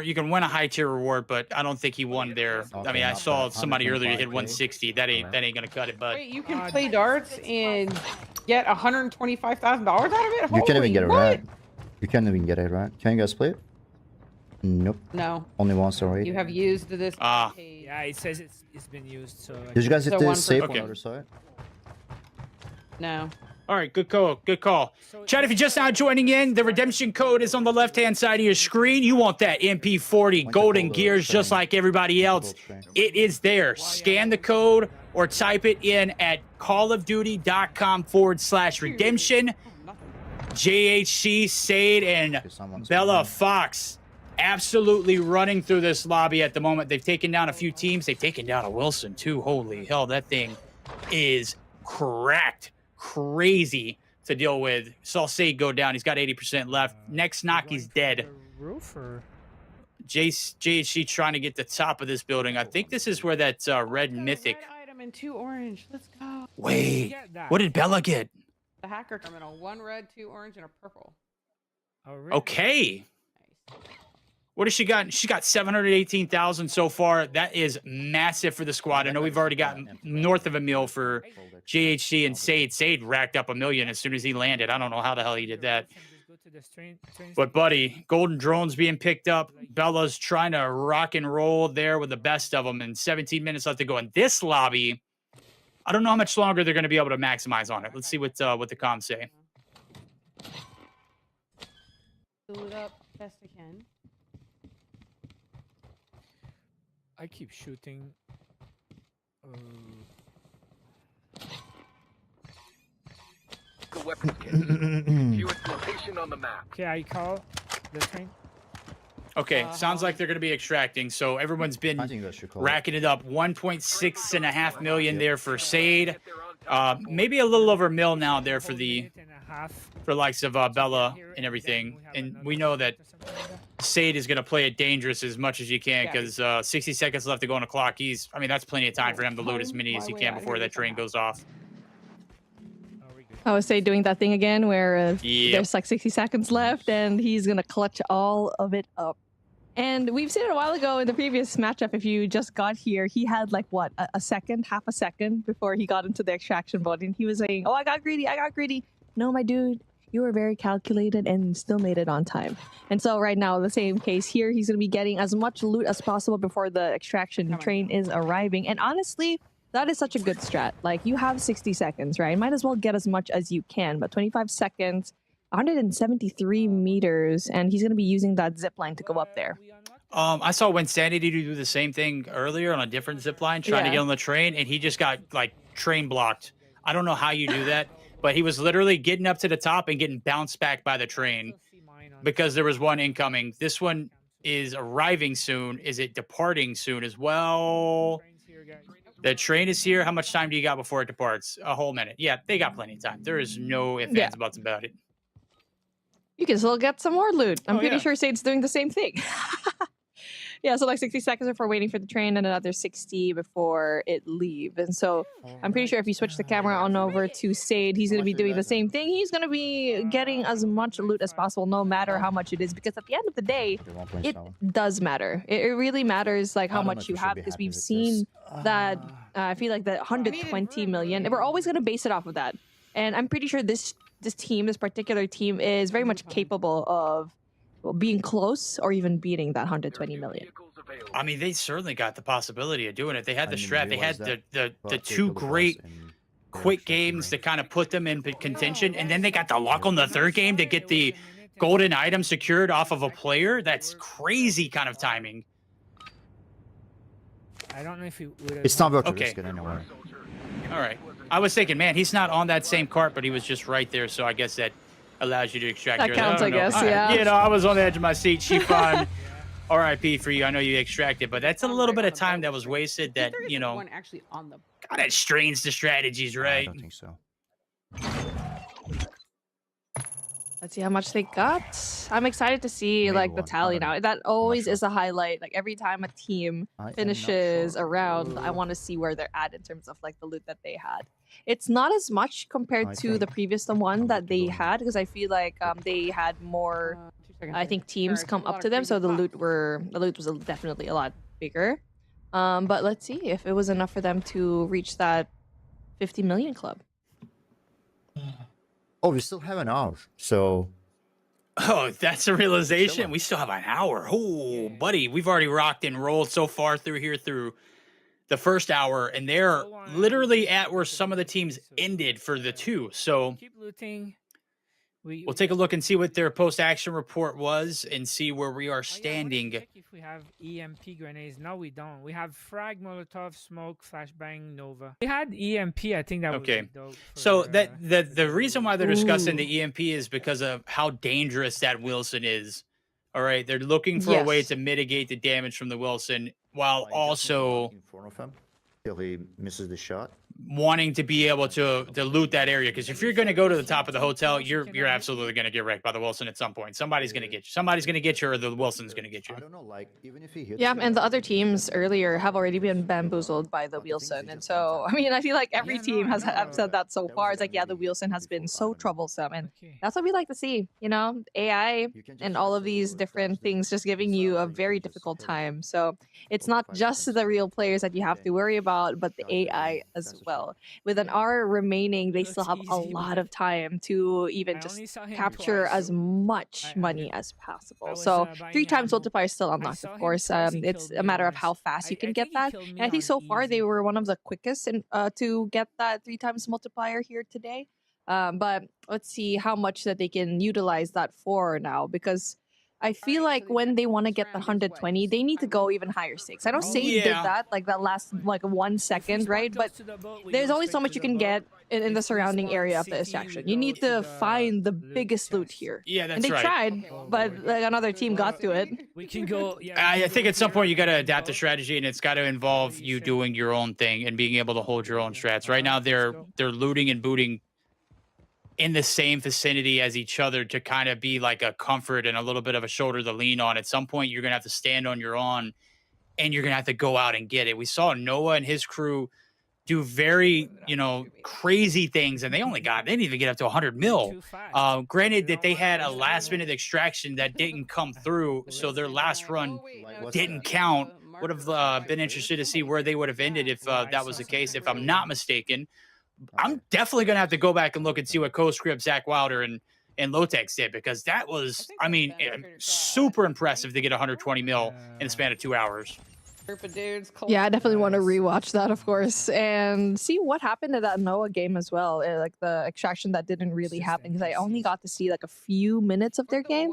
You can win a high tier reward, but I don't think he won there. I Okay, mean, I not saw bad. somebody earlier hit 125K. 160. That ain't going to cut it, bud. Wait, you can play darts and get $125,000 out of it? You can't even get it Holy right. You can't even get it right. Can you guys play it? Nope. what? No, Only once already. you have used this. Ah. page. Yeah, it says it's been used. So. Did you guys hit So the one safe per- on the Okay. other side? No. All right, good call. Good call. Chat, if you're just now joining in, the redemption code is on the left-hand side of your screen. You want that MP40 golden gears just like everybody else. It is there. Scan the code or type it in at callofduty.com/redemption. JHC, Sade, and Bella Fox absolutely running through this lobby at the moment. They've taken down a few teams. They've taken down a Wilson, too. Holy hell, that thing is cracked. Crazy to deal with. Saw Sade go down. He's got 80% left. Next knock, he's dead. Roof or JHC trying to get the top of this building. I think this is where that red mythic. Red item and 2 orange. Let's go. Wait, what did Bella get? The hacker terminal. 1 red, 2 orange, and a purple. oh, really? Okay. Nice. What has she got? She got 718,000 so far. That is massive for the squad. I know we've already got north of $1 million for JHC and Sade. Sade racked up $1 million as soon as he landed. I don't know how the hell he did that. But buddy, golden drones being picked up. Bella's trying to rock and roll there with the best of them, and 17 minutes left to go in this lobby. I don't know how much longer they're going to be able to maximize on it. Let's see what the comms say. Fill it up best I can. I keep shooting. Weapon kit. View its location on the map. Okay, I call the train. Okay, sounds like they're going to be extracting. So everyone's been racking it up. 1.6.5 million there for Sade. Maybe a little over $1 million now there for the likes of Bella and everything. And we know that Sade is going to play it dangerous as much as you can because 60 seconds left to go on the clock. I mean, that's plenty of time for him to load as many as he can before that train goes off. I would say doing that thing again where there's like 60 seconds left and he's going to clutch all of it up. And we've seen it a while ago in the previous matchup. If you just got here, he had like what, a second, half a second before he got into the extraction body. And he was saying, oh, I got greedy. I got greedy. No, my dude, you were very calculated and still made it on time. And so right now, the same case here, he's going to be getting as much loot as possible before the extraction train is arriving. And honestly, that is such a good strat. Like, you have 60 seconds, right? Might as well get as much as you can. But 25 seconds, 173 meters, and he's going to be using that zip line to go up there. I saw Winsanity do the same thing earlier on a different zip line, trying to get on the train, and he just got, like, train blocked. I don't know how you do that, but he was literally getting up to the top and getting bounced back by the train because there was one incoming. This one is arriving soon. Is it departing soon as well? The train is here. How much time do you got before it departs? A whole minute. Yeah, they got plenty of time. There is no ifs, ands, buts about it. You can still get some more loot. I'm pretty sure Sade's doing the same thing. Yeah, so like 60 seconds before waiting for the train and another 60 before it leaves. And so I'm pretty sure if you switch the camera on over to Sade, he's going to be doing the same thing. He's going to be getting as much loot as possible, no matter how much it is. Because at the end of the day, it does matter. It really matters like how much you have, because we've seen that, I feel like that 120 million, and we're always going to base it off of that. And I'm pretty sure this particular team is very much capable of being close or even beating that 120 million. I mean, they certainly got the possibility of doing it. They had the strat. They had the two great quick games to kind of put them in contention, and then they got the luck on the third game to get the golden item secured off of a player. That's crazy kind of timing. I don't know if you would have... It's not worth to risk it anyway. All right. I was thinking, man, he's not on that same cart, but he was just right there, so I guess that allows you to extract that counts, I guess, yeah. You know, I was on the edge of my seat. She fun. RIP for you. I know you extracted, but that's a little bit of time that was wasted that, you know, actually on the... God, that strains the strategies, right? I don't think so. Let's see how much they got. I'm excited to see like the tally now. That always is a highlight. Like every time a team finishes a round, I want to see where they're at in terms of like the loot that they had. It's not as much compared to the previous one that they had, because I feel like they had more, I think, teams come up to them, so the loot was definitely a lot bigger. But let's see if it was enough for them to reach that 50 million club. Oh, we still have an hour, so... Oh, that's a realization. We still have an hour. Oh, buddy, we've already rocked and rolled so far through the first hour, and they're literally at where some of the teams ended for the 2. So keep looting. we'll take a look and see what their post-action report was and see where we are Oh, yeah, I wanted to standing. check if we have EMP grenades. No, we don't. We have frag, molotov, smoke, flashbang, nova. We had EMP. I think that Okay. would be dope for, So that for the reason why they're discussing Ooh. the EMP is because of how dangerous that Wilson is. All right, they're looking for a way Yes. to mitigate the damage from the Wilson while Like, just move also in front of him till he misses the shot. wanting to be able to loot that area. Because if you're going to go to the top of the hotel, you're absolutely going to get wrecked by the Wilson at some point. Somebody's going to get you. Somebody's going to get you, or the Wilson's going to get you. I don't know, like even if he hits. Yeah, you, and the like, other teams earlier have already been bamboozled by the Wilson, and so I mean, I feel like every Yeah, no, team I has know. have said that so That was far. a It's like, yeah, the movie Wilson has been before, I so don't know. troublesome, and Okay. that's what we like to see. You know, AI You can just and all of access these those different dots things there. just giving It's you not a like you very can just difficult kill time. So it's over not 5 just seconds. the real players that you have to Okay. worry about, but the Shot there, AI as that's a shot. well. With an hour remaining, they Looks still have a easy, lot but of time to even I just only saw him capture twice. as much I money did- as possible. was, So buying 3 times ammo. multiplier is still I unlocked, saw of him course. twice, he It's killed a me matter of once. how fast you can get think he that. killed me And I think on so far they easy. were one of the quickest to get that 3 times multiplier here today. But let's see how much that they can utilize that for now, because I feel Alright, like so the when they objective want to this get the round is 120, what? they need to Just go time even higher stakes. I know Oh, Sade yeah. did that, like that last like 1 second, right? But there's only so much you can get in the surrounding area of the extraction. You need to find the biggest loot here. Yeah, And that's they right. tried, Okay, well, but like another team got to it. We can go. Yeah, I think at some point you got to adapt the the strategy, and it's got to involve you doing your own thing and being able to hold your own strats. Right now, they're looting and booting in the same vicinity as each other to kind of be like a comfort and a little bit of a shoulder to lean on. At some point, you're going to have to stand on your own, and you're going to have to go out and get it. We saw Noah and his crew do very, crazy things, and they didn't even get up to 100 mil. Granted that they had a last minute extraction that didn't come through, so their last run didn't count. Would have been interested to see where they would have ended if that was the case. If I'm not mistaken, I'm definitely going to have to go back and look and see what Co-Script, Zach Wilder, and Lotex did, because that was, super impressive to get 120 mil in the span of 2 hours. Group of dudes. Yeah, I definitely want to Nice. rewatch that, of course, and see what happened to that Noah game as well. Like the extraction that didn't really happen, because I only got to see like a few minutes of their game,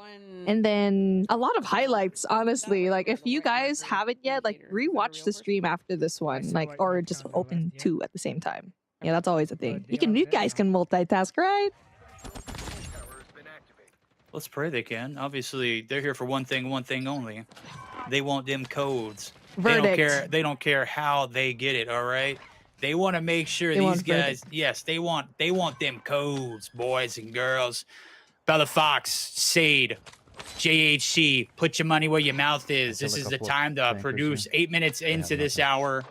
and then a lot of highlights. Honestly, like if you guys haven't yet, like rewatch the stream after this one, like or just open 2 at the same time. Yeah, that's always a thing. You guys can multitask, right? Let's pray they can. Obviously, they're here for one thing only. They want them codes. Verdict. They don't care how they get it, all right? They want to make sure They these want guys, yes, they want them codes, boys and girls. Bella Fox, Sade, JHC, put your money where your mouth is. This is the time to produce 8 minutes into this hour.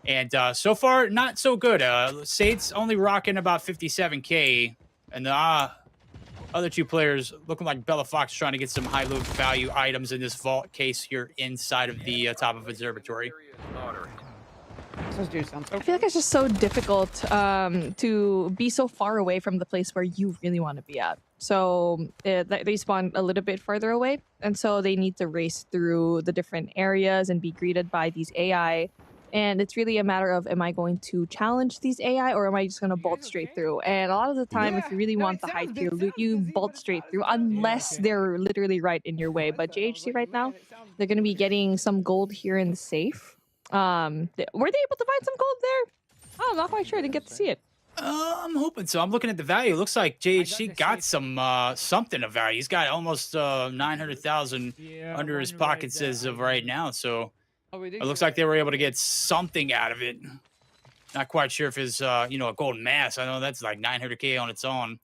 And so far, not so good. Sade's only rocking about 57K. And the other 2 players looking like Bella Fox trying to get some high loot value items in this vault case here inside of the top of Observatory. Those dudes sound so I feel like it's just so difficult to be so far away from the place where you really want to be at. So they spawn a little bit further away, and so they need to race through the different areas and be greeted by these AI. And it's really a matter of, am I going to challenge these AI, or am I just going to bolt straight through? And a lot of the time, if you really want the high tier loot, you bolt straight through, unless they're literally right in your way. But JHC right now, they're going to be getting some gold here in the safe. Were they able to find some gold there? Oh, I'm not quite sure. I didn't get to see it. I'm hoping so. I'm looking at the value. It looks like JHC got some something of value. He's got almost 900,000 under his pockets as of right now. So it looks like they were able to get something out of it. Not quite sure if it's a golden mass. I know that's like 900K on its own.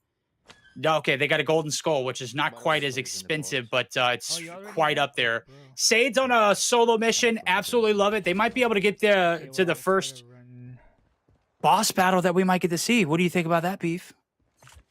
Okay, they got a golden skull, which is not quite as expensive, but it's quite up there. Sade's on a solo mission. Absolutely love it. They might be able to get to the first boss battle that we might get to see. What do you think about that, Beef?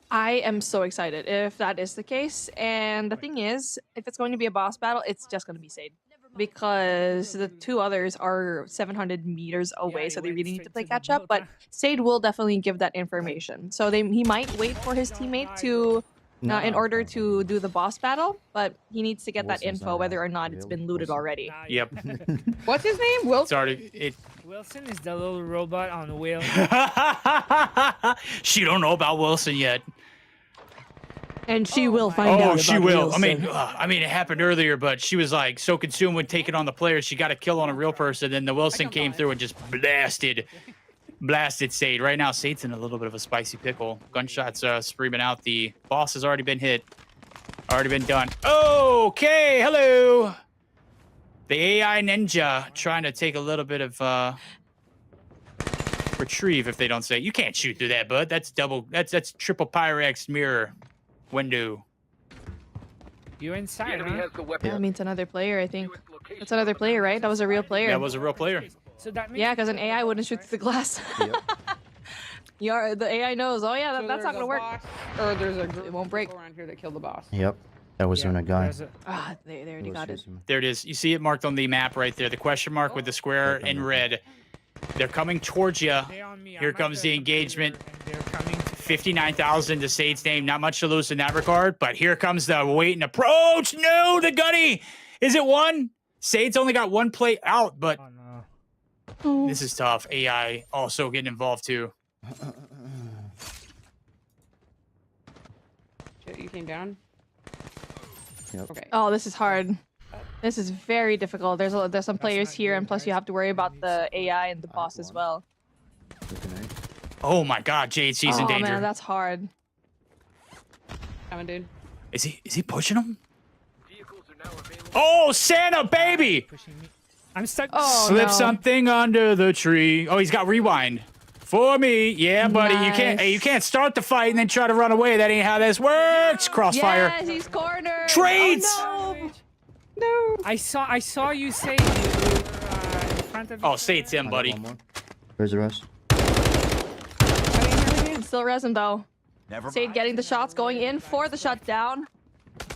I am so excited if that is the case. And the thing is, if it's going to be a boss battle, it's just going to be Sade. Because the 2 others are 700 meters away, so they really need to play catch up. But Sade will definitely give that information. So he might wait for his teammate to in order to do the boss battle, but he needs to get that Wilson's info not whether or not it's available. been looted Wilson. already. Yep. What's his name? It's Wilson. already. Wilson is the little robot on wheels. She don't know about Wilson yet. And she will find out. Oh, about she will. Wilson. I mean, it happened earlier, but she was like so consumed with taking on the players, she got a kill on a real person. Then the Wilson came through and just blasted Sade. Right now, Sade's in a little bit of a spicy pickle. Gunshots screaming out. The boss has already been hit. Already been done. Okay, hello. The AI ninja trying to take a little bit of retrieve, if they don't say. You can't shoot through that, bud. That's triple Pyrex mirror window. You're The inside, enemy huh? has the weapon. That means another player, I think. That's another player, right? That was a real player. That was a real player. So that means Yeah, because an AI wouldn't shoot through the glass. Yep. The AI knows. Oh yeah, So that's not there's gonna a work. boss, or there's a group It won't of break. people around here that killed the boss. Yep. That was yeah, on a guy. there's Ah, they already got it. There it is. You see it marked on the map right there. The question mark with the square in red. They're coming towards you. They're on me. Here I'm at comes the engagement. computer, and they're coming. 59,000 to Sade's name. Not much to lose in that regard, but here comes the wait and approach. No, the gunny. Is it one? Sade's only got one plate out, but Oh no. this is tough. AI also getting involved too. Shit, you came down. Yep. Okay. Oh, this is hard. This is very difficult. There's some players not here, good, and plus you guys. have to worry about the AI and the boss as one. well. Looking at it. Oh my God, Jade, she's in Oh danger. man, that's hard. Coming, dude. Is he pushing him? Vehicles are now available. Oh, Santa baby! Pushing me. I'm stuck. Oh, Slip no. something under the tree. Oh, he's got rewind. For me, yeah, buddy. Nice. You can't start the fight and then try to run away. That ain't how this works. Crossfire. Yes, he's cornered. Trades! Oh, no. No. I saw you say you were in front of. Oh, say it's him, I got buddy. one more. Where's the rest? Still resin though. Never Sade mind. getting the shots, going in for the shutdown.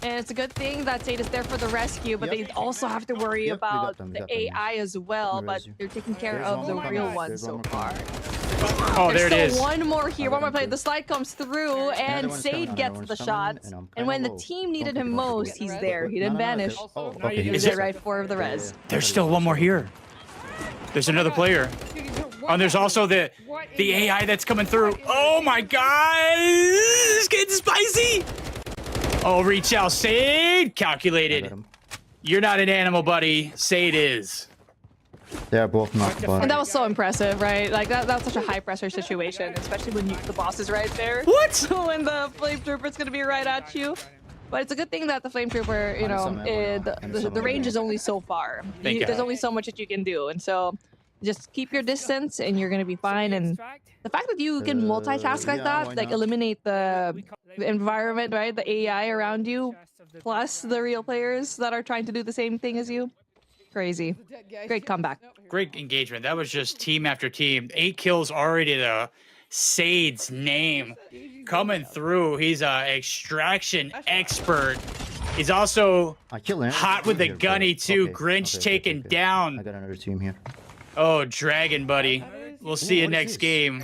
And it's a good thing that Sade is there for the rescue, but Yep. they also have to worry Yep, we got about them, we the got them. AI as well, Where but is he? they're taking care There's of one the more real guy. ones There's so one more far. guy. Oh, there There's it still is. one more here. One more got play. him The too. slide comes through, and one's Sade coming, another gets one's the coming, shots. and I'm And kinda when the low. team needed Don't him think about it. most, he's Red. there. He didn't vanish. Oh, Now okay. you He do was Is there it- right for the res. There's still one more here. There's another player. Oh, and there's also the AI that's coming through. Oh my God, it's getting spicy. Oh, reach out, Sade. I got Calculated. him. You're not an animal, buddy. Sade is. They're both knocked, but And that was so impressive, right? Like that's such a high pressure situation, especially when the boss is right there. What? When the flame trooper's gonna be right at you. But it's a good thing that the flame trooper, you know, the range is only so far. Thank There's God. only so much that you can do, and so just keep your distance, and you're gonna be fine. And the fact that you can multitask like yeah, that, why like not? eliminate the environment, right? The AI around you, plus the real players that are trying to do the same thing as you. Crazy. Great comeback. Great engagement. That was just team after team. 8 kills already to Sade's name coming through. He's a extraction expert. He's also I killed him. hot with the Here, gunny bro. too. Okay, Grinch okay, taken okay. down. I got another team here. Oh, Dragon, buddy. We'll see you what is next this? game.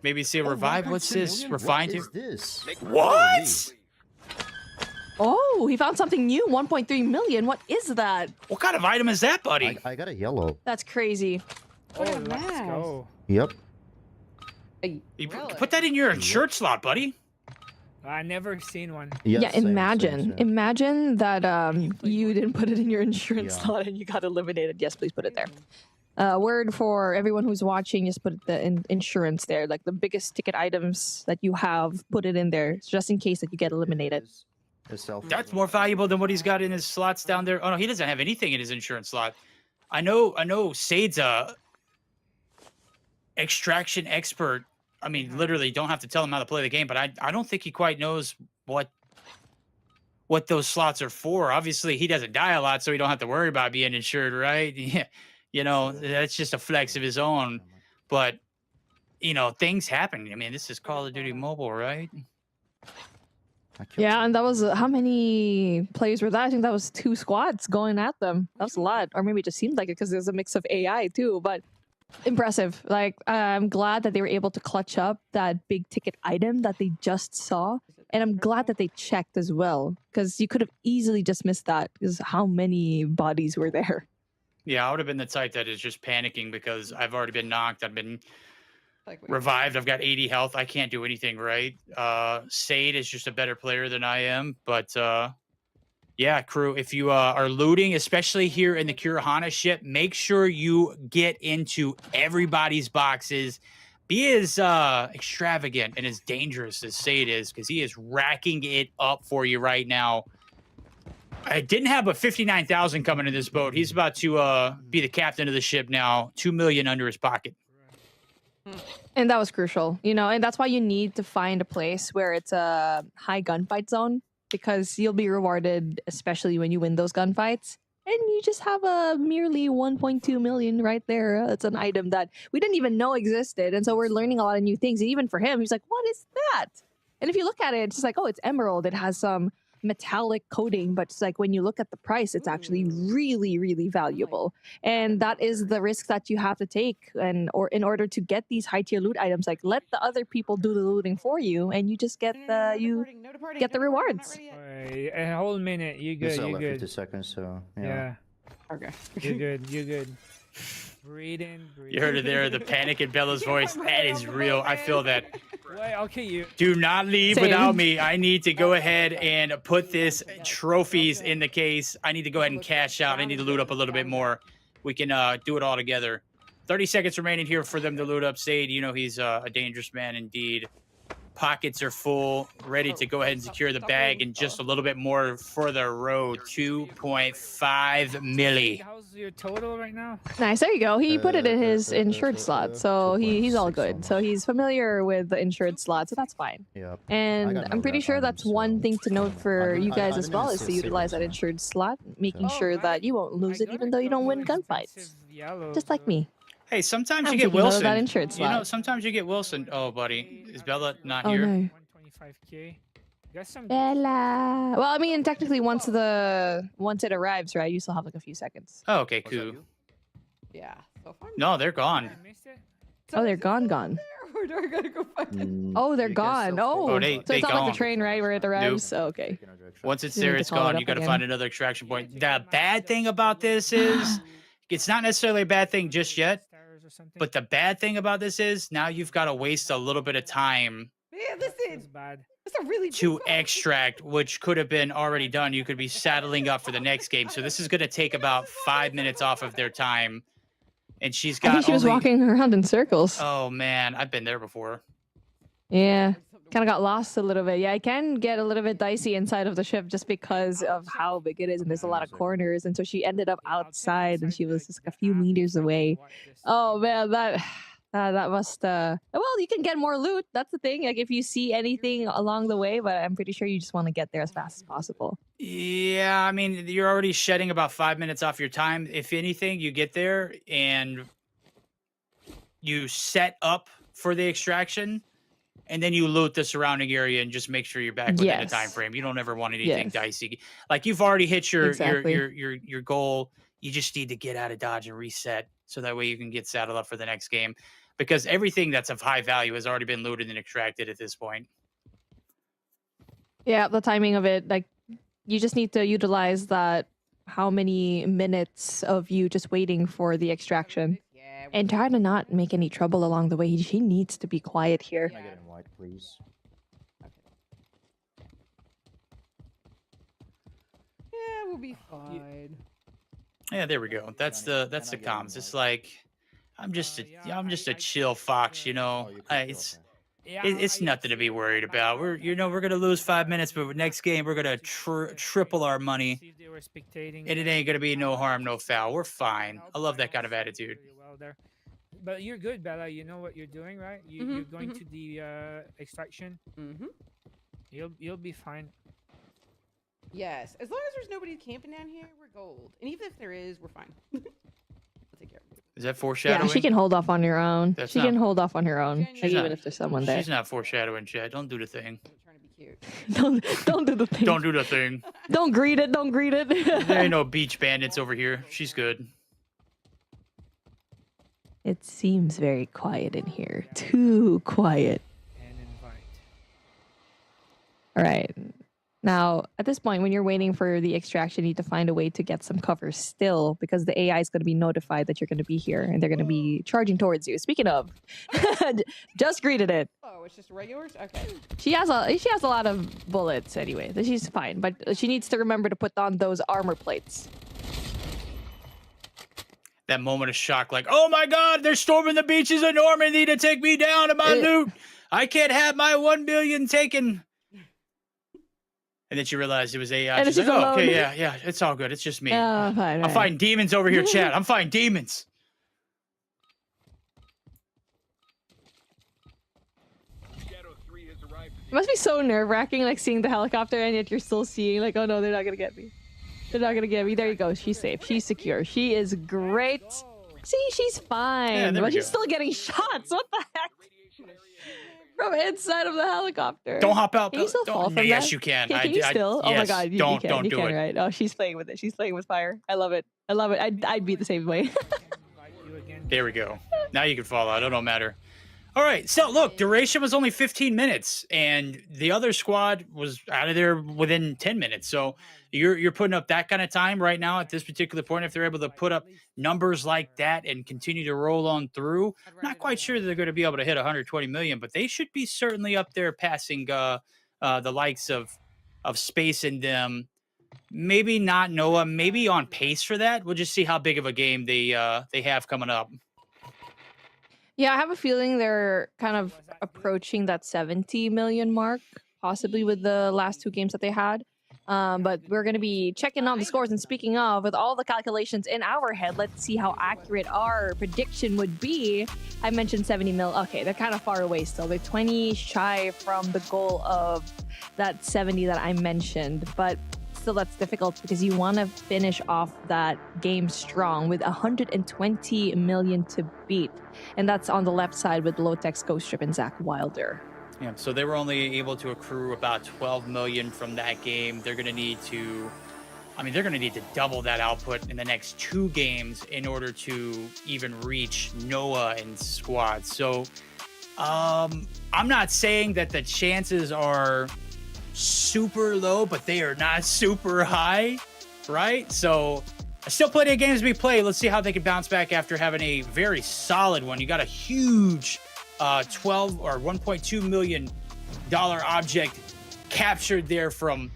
Maybe see a revive. What's this? Refined What to. is this? What? Oh, he found something new. 1.3 million. What is that? What kind of item is that, buddy? I got a yellow. That's crazy. Oh, let's go. Yep. Hey, You put that in your insured slot, buddy. I never seen one. Yeah, same, imagine. same. Imagine that you didn't put it in your insurance Yeah. slot and you got eliminated. Yes, please put it there. Word for everyone who's watching, just put the insurance there. Like the biggest ticket items that you have, put it in there just in case that you get eliminated. That's more valuable than what he's got in his slots down there. Oh no, he doesn't have anything in his insurance slot. I know Sade's a extraction expert. I mean, literally don't have to tell him how to play the game, but I don't think he quite knows what those slots are for. Obviously, he doesn't die a lot, so he don't have to worry about being insured, right? Yeah. You know, that's just a flex of his own. But, you know, things happen. I mean, this is Call of Duty Mobile, right? Yeah, and that was how many players were that? I think that was 2 squads going at them. That was a lot, or maybe it just seemed like it because there's a mix of AI too. But impressive. Like I'm glad that they were able to clutch up that big ticket item that they just saw. And I'm glad that they checked as well, because you could have easily just missed that, because how many bodies were there? Yeah, I would have been the type that is just panicking because I've already been knocked. I've been Like, wait, revived. I've got 80 health. I can't do anything right. Sade is just a better player than I am. But yeah, crew, if you are looting, especially here in the Kurahana ship, make sure you get into everybody's boxes. Be as extravagant and as dangerous as Sade is, because he is racking it up for you right now. I didn't have a 59,000 coming in this boat. He's about to be the captain of the ship now. 2 million under his pocket. And that was crucial, you know, and that's why you need to find a place where it's a high gunfight zone, because you'll be rewarded, especially when you win those gunfights. And you just have a merely 1.2 million right there. It's an item that we didn't even know existed. And so we're learning a lot of new things. And even for him, he's like, what is that? And if you look at it, it's just like, oh, it's emerald. It has some metallic coating, but it's like when you look at the price, it's actually really, really valuable. And that is the risk that you have to take, and or in order to get these high tier loot items, like let the other people do the looting for you, and you just get the get the rewards. Wait, a whole minute. You You good? still You have good? 50 seconds, so Yeah. Okay. You good? You good? Breathe in. Breathe. You heard it there, the panic in Bella's voice. That is real. I feel that. Wait, okay, you. Do not leave Same. without me. I need to go ahead and put this trophies in the case. I need to go ahead and cash out. I need to loot up a little bit more. We can do it all together. 30 seconds remaining here for them to loot up. Sade, you know he's a dangerous man indeed. Pockets are full, ready to go ahead and secure the bag, and just a little bit more for the road. 2.5 milli. How's your total right now? Nice, there you go. He put it in his insured slot, so he's all good. So he's familiar with the insured slot, so that's fine. yeah. And I got I'm no pretty red sure items, that's one so- thing to note for you guys as well, is to see utilize that what's insured slot, making Oh, sure right. that you won't lose I it got even a though you don't couple win gunfights. expensive yellows, Just like me. Hey, sometimes I'm you get taking note of Wilson. that insured You know, slot. sometimes you get Wilson. Oh, buddy. Is Bella not Oh, here? no. 125k. Got some. Bella. Well, I mean, technically, once it arrives, right, you still have like a few seconds. Oh, okay, cool. Yeah. So far. No, they're gone. I missed it. Oh, they're gone. Or do I gotta go find it? Mm, Oh, they're you can gone. still Oh, Oh, take they- so it's not like gone. the train, right, where it arrives? Oh, okay. take another extraction. Once it's You need there, to it's call it gone. up You got to again. find another extraction point. The bad thing about this is it's not necessarily a bad thing just yet, but the bad thing about this is now you've got to waste a little bit of time Man, That's listen. bad. That's a really to big box. extract, which could have been already done. You could be saddling up for the next game. So this is going to take about 5 minutes off of their time. And she's I got think she was only- walking around in circles. Oh, man. I've been there before. Yeah. Kind of got lost a little bit. Yeah, it can get a little bit dicey inside of the ship just because of how big it is, and there's a lot of corners. And so she ended up outside, and she was just a few meters away. Oh man, that must. Well, you can get more loot. That's the thing. Like if you see anything along the way, but I'm pretty sure you just want to get there as fast as possible. Yeah, I mean, you're already shedding about 5 minutes off your time. If anything, you get there and you set up for the extraction, and then you loot the surrounding area and just make sure you're back within a Yes. time frame. You don't ever want anything Yes. dicey. Like you've already hit your Exactly. your goal. You just need to get out of Dodge and reset, so that way you can get saddled up for the next game. Because everything that's of high value has already been looted and extracted at this point. Yeah, the timing of it, like you just need to utilize that. How many minutes of you just waiting for the extraction, Yeah. and try to not make any trouble along the way. She needs to be quiet here. Can I get in white, please? Yeah, we'll be fine. Yeah, there we go. That's the comms. It's like I'm just a chill fox, you know. Oh, you can It's okay. it's nothing to be worried about. We're gonna lose 5 minutes, but next game we're gonna triple our money, See if they were spectating. and it ain't gonna be no harm, no foul. We're fine. I love that kind of attitude. Pretty well there. But you're good, Bella. You know what you're doing, right? You're going to the extraction. Mm-hmm. You'll be fine. Yes. As long as there's nobody camping down here, we're gold. And even if there is, we're fine. I'll take care of it. Is that Yeah, foreshadowing? she can hold off on her own. That's She not- can hold off on her own, She's like, even not- if there's someone there. She's not foreshadowing, Chad. Don't do the thing. I'm trying to be cute. don't do the thing. Don't do the thing. Don't greet it. Don't greet it. There ain't no beach bandits over here. She's good. It seems very quiet in here. Too quiet. And invite. All right. Now, at this point, when you're waiting for the extraction, you need to find a way to get some cover still because the AI is going to be notified that you're going to be here and they're going to be charging towards you. Speaking of, just greeted it. Oh, it's just regulars? Okay. She has a lot of bullets anyway. She's fine, but she needs to remember to put on those armor plates. That moment of shock, like, oh my God, they're storming the beaches of Normandy to take me down to my loot. I can't have my 1 billion taken. And then she realized it was AI. She's like, oh, okay, yeah, it's all good. It's just me. Oh, fine, I'm fighting demons over here, chat. I'm fighting demons. It must be so nerve-wracking, like, seeing the helicopter and yet you're still seeing, like, oh no, they're not gonna get me. They're not gonna get me. There you go. She's safe. She's secure. She is great. See, she's fine. Yeah, but she's still getting shots. What the heck? From inside of the helicopter. Don't hop out. Can you still fall from yes, that? you can. Can you still? Oh my yes, God, you don't can. You do can, it. right? Oh, she's playing with it. She's playing with fire. I love it. I love it. I'd be the same way. There we go. Now you can fall out. It don't matter. All right. So look, duration was only 15 minutes, and the other squad was out of there within 10 minutes. So you're putting up that kind of time right now at this particular point. If they're able to put up numbers like that and continue to roll on through, I'm not quite sure that they're going to be able to hit 120 million, but they should be certainly up there passing the likes of Space and them. Maybe not Noah. Maybe on pace for that. We'll just see how big of a game they have coming up. Yeah, I have a feeling they're kind of approaching that 70 million mark, possibly with the last two games that they had. But we're going to be checking on the scores. And speaking of, with all the calculations in our head, let's see how accurate our prediction would be. I mentioned 70 mil. Okay, they're kind of far away still. They're 20 shy from the goal of that 70 that I mentioned. But still, that's difficult because you want to finish off that game strong with 120 million to beat. And that's on the left side with Lotex, Ghost Strip, and Zach Wilder. Yeah, so they were only able to accrue about 12 million from that game. They're going to need to, they're going to need to double that output in the next two games in order to even reach Noah and squad. So I'm not saying that the chances are super low, but they are not super high, right? So still plenty of games to be played. Let's see how they can bounce back after having a very solid one. You got a huge 12 or $1.2 million object captured there from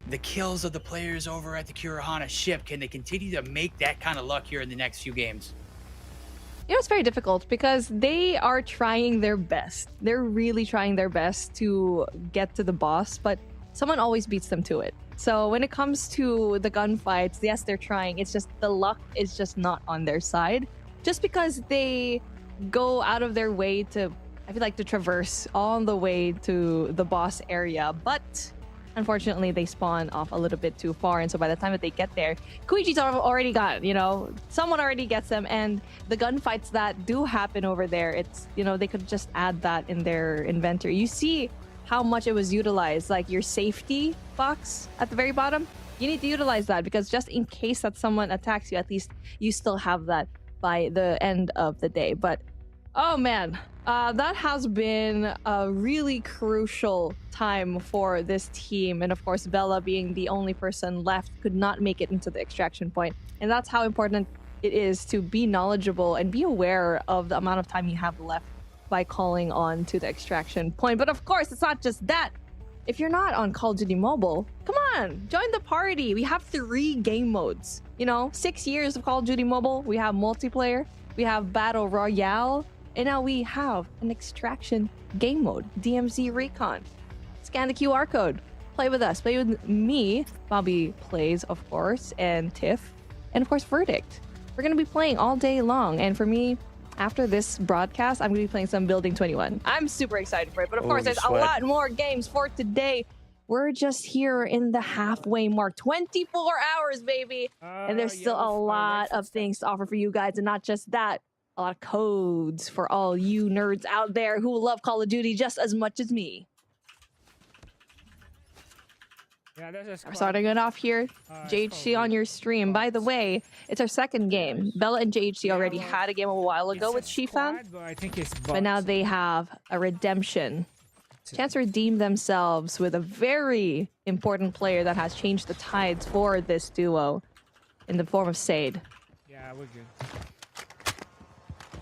the kills of the players over at the Kurahana ship. Can they continue to make that kind of luck here in the next few games? You know, it's very difficult because they are trying their best. They're really trying their best to get to the boss, but someone always beats them to it. So when it comes to the gunfights, yes, they're trying. It's just the luck is just not on their side. Just because they go out of their way to, I feel like, to traverse on the way to the boss area, but unfortunately they spawn off a little bit too far, and so by the time that they get there, Koichi's already got, someone already gets them, and the gunfights that do happen over there, it's, they could just add that in their inventory. You see how much it was utilized, like your safety box at the very bottom, you need to utilize that because just in case that someone attacks you, at least you still have that by the end of the day. But oh man, that has been a really crucial time for this team, and of course Bella, being the only person left, could not make it into the extraction point. And that's how important it is to be knowledgeable and be aware of the amount of time you have left by calling on to the extraction point. But of course, it's not just that. If you're not on Call of Duty Mobile, come on, join the party. We have 3 game modes. 6 years of Call of Duty Mobile. We have multiplayer, we have Battle Royale, and now we have an extraction game mode, DMZ Recon. Scan the QR code. Play with us. Play with me, Bobby Plays, of course, and Tiff, and of course Verdict. We're going to be playing all day long, and for me, after this broadcast, I'm going to be playing some Building 21. I'm super excited for it, but of course, there's a lot more games for today. We're just here in the halfway mark. 24 hours, baby. And there's still a lot of things to offer for you guys. And not just that, a lot of codes for all you nerds out there who love Call of Duty just as much as me. Yeah, We're starting it off here. JHC on your stream. By the way, it's our second game. Bella and JHC already had a game a while ago with Shifan, but now they have a redemption chance to redeem themselves with a very important player that has changed the tides for this duo in the form of Sade. Yeah, we're good.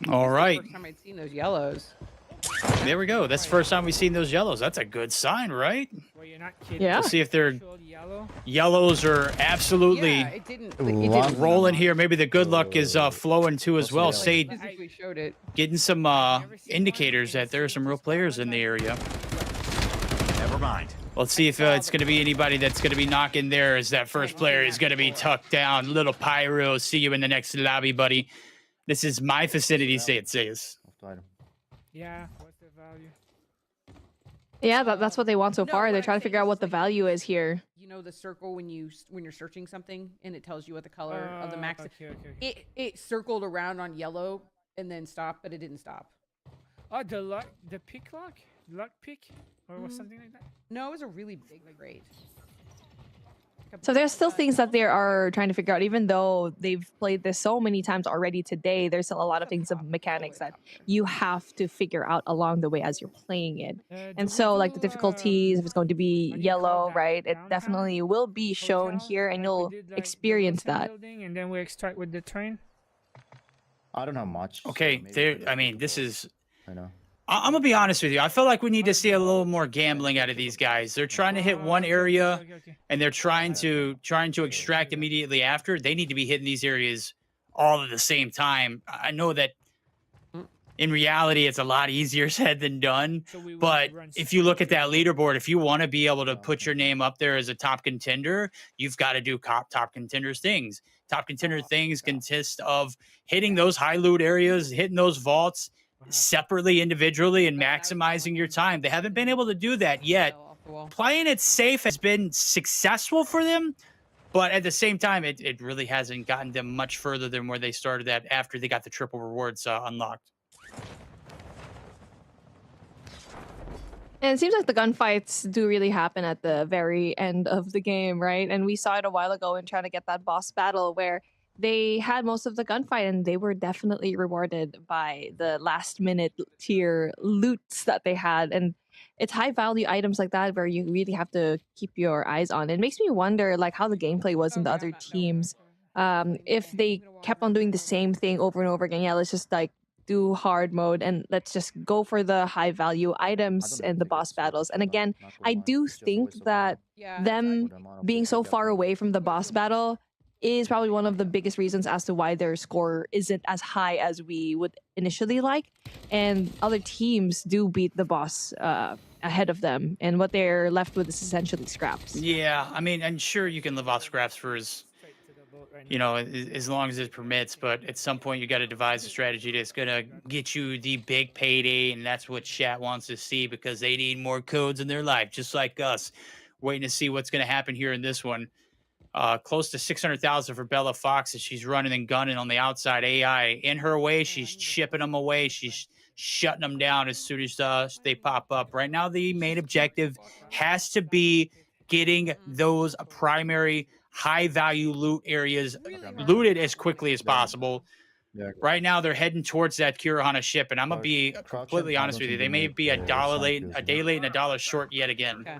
All right. First time I'd seen those yellows. There we go. That's the first time we've seen those yellows. That's a good sign, right? Well, you're not kidding. Yeah. We'll see if they're Actual yellow. yellows are absolutely Yeah, it didn't. rolling here. Maybe the good luck is flowing too as well. Sade Physically showed it. getting some indicators that there are some real players in the area. Never mind. Let's see if it's going to be anybody that's going to be knocking there as that first player is going to be tucked down. Little Pyro, see you in the next lobby, buddy. This is my vicinity, say it says. Yeah. What's the value? Yeah, that's what they want so No, far. what They're I'm trying to saying figure out is, what the like, value is here. You know the circle when you're searching something and it tells you what the color of the max. Okay. It circled around on yellow and then stopped, but it didn't stop. Oh, the pick lock? Luck pick? Or something like that? No, it was a really big crate. So there's still things that they are trying to figure out, even though they've played this so many times already today. There's still a lot of things of mechanics that you have to figure out along the way as you're playing it. And so, like the difficulties, if it's going to be yellow, right? It definitely will be shown here, and you'll experience that. And then we extract with the train. I don't know much. so Okay, maybe there. there's I mean, people. this is. I know. I'm gonna be honest with you. I feel like we need to see a little more gambling out of these guys. They're trying to hit one area, Okay. and they're trying to extract immediately after. They need to be hitting these areas all at the same time. I know that in reality, it's a lot easier said than done. So we will But run if you look at straight. that leaderboard, if you want to be able to put your name up there as a top contender, you've got to do top contenders things. Top contender things consist of hitting those high loot areas, hitting those vaults separately, individually, and maximizing your time. They haven't been able to do that yet. Fell off the wall. Playing it safe has been successful for them, but at the same time, it really hasn't gotten them much further than where they started at after they got the triple rewards unlocked. And it seems like the gunfights do really happen at the very end of the game, right? And we saw it a while ago in trying to get that boss battle where they had most of the gunfight and they were definitely rewarded by the last minute tier loots that they had. And it's high value items like that where you really have to keep your eyes on. It makes me wonder like how the gameplay was in the other teams. If they kept on doing the same thing over and over again. Yeah, let's just like do hard mode and let's just go for the high value items and the boss battles. And again, I do think that Yeah, them being so far away from the boss battle is probably one of the biggest reasons as to why their score isn't as high as we would initially like. And other teams do beat the boss ahead of them. And what they're left with is essentially scraps. Yeah, I mean, and sure, you can live off scraps for as long as it permits, but at some point you got to devise a strategy that's gonna get you the big payday, and that's what chat wants to see because they need more codes in their life, just like us. Waiting to see what's gonna happen here in this one. Close to 600,000 for Bella Fox as she's running and gunning on the outside. AI in her way, she's chipping them away. She's shutting them down as soon as they pop up. Right now, the main objective has to be getting those primary high-value loot areas looted as quickly as possible. Yeah. Right now, they're heading towards that Kurahana ship, and I'm gonna be completely honest with you. They may be a day late, and a dollar short yet again. Okay.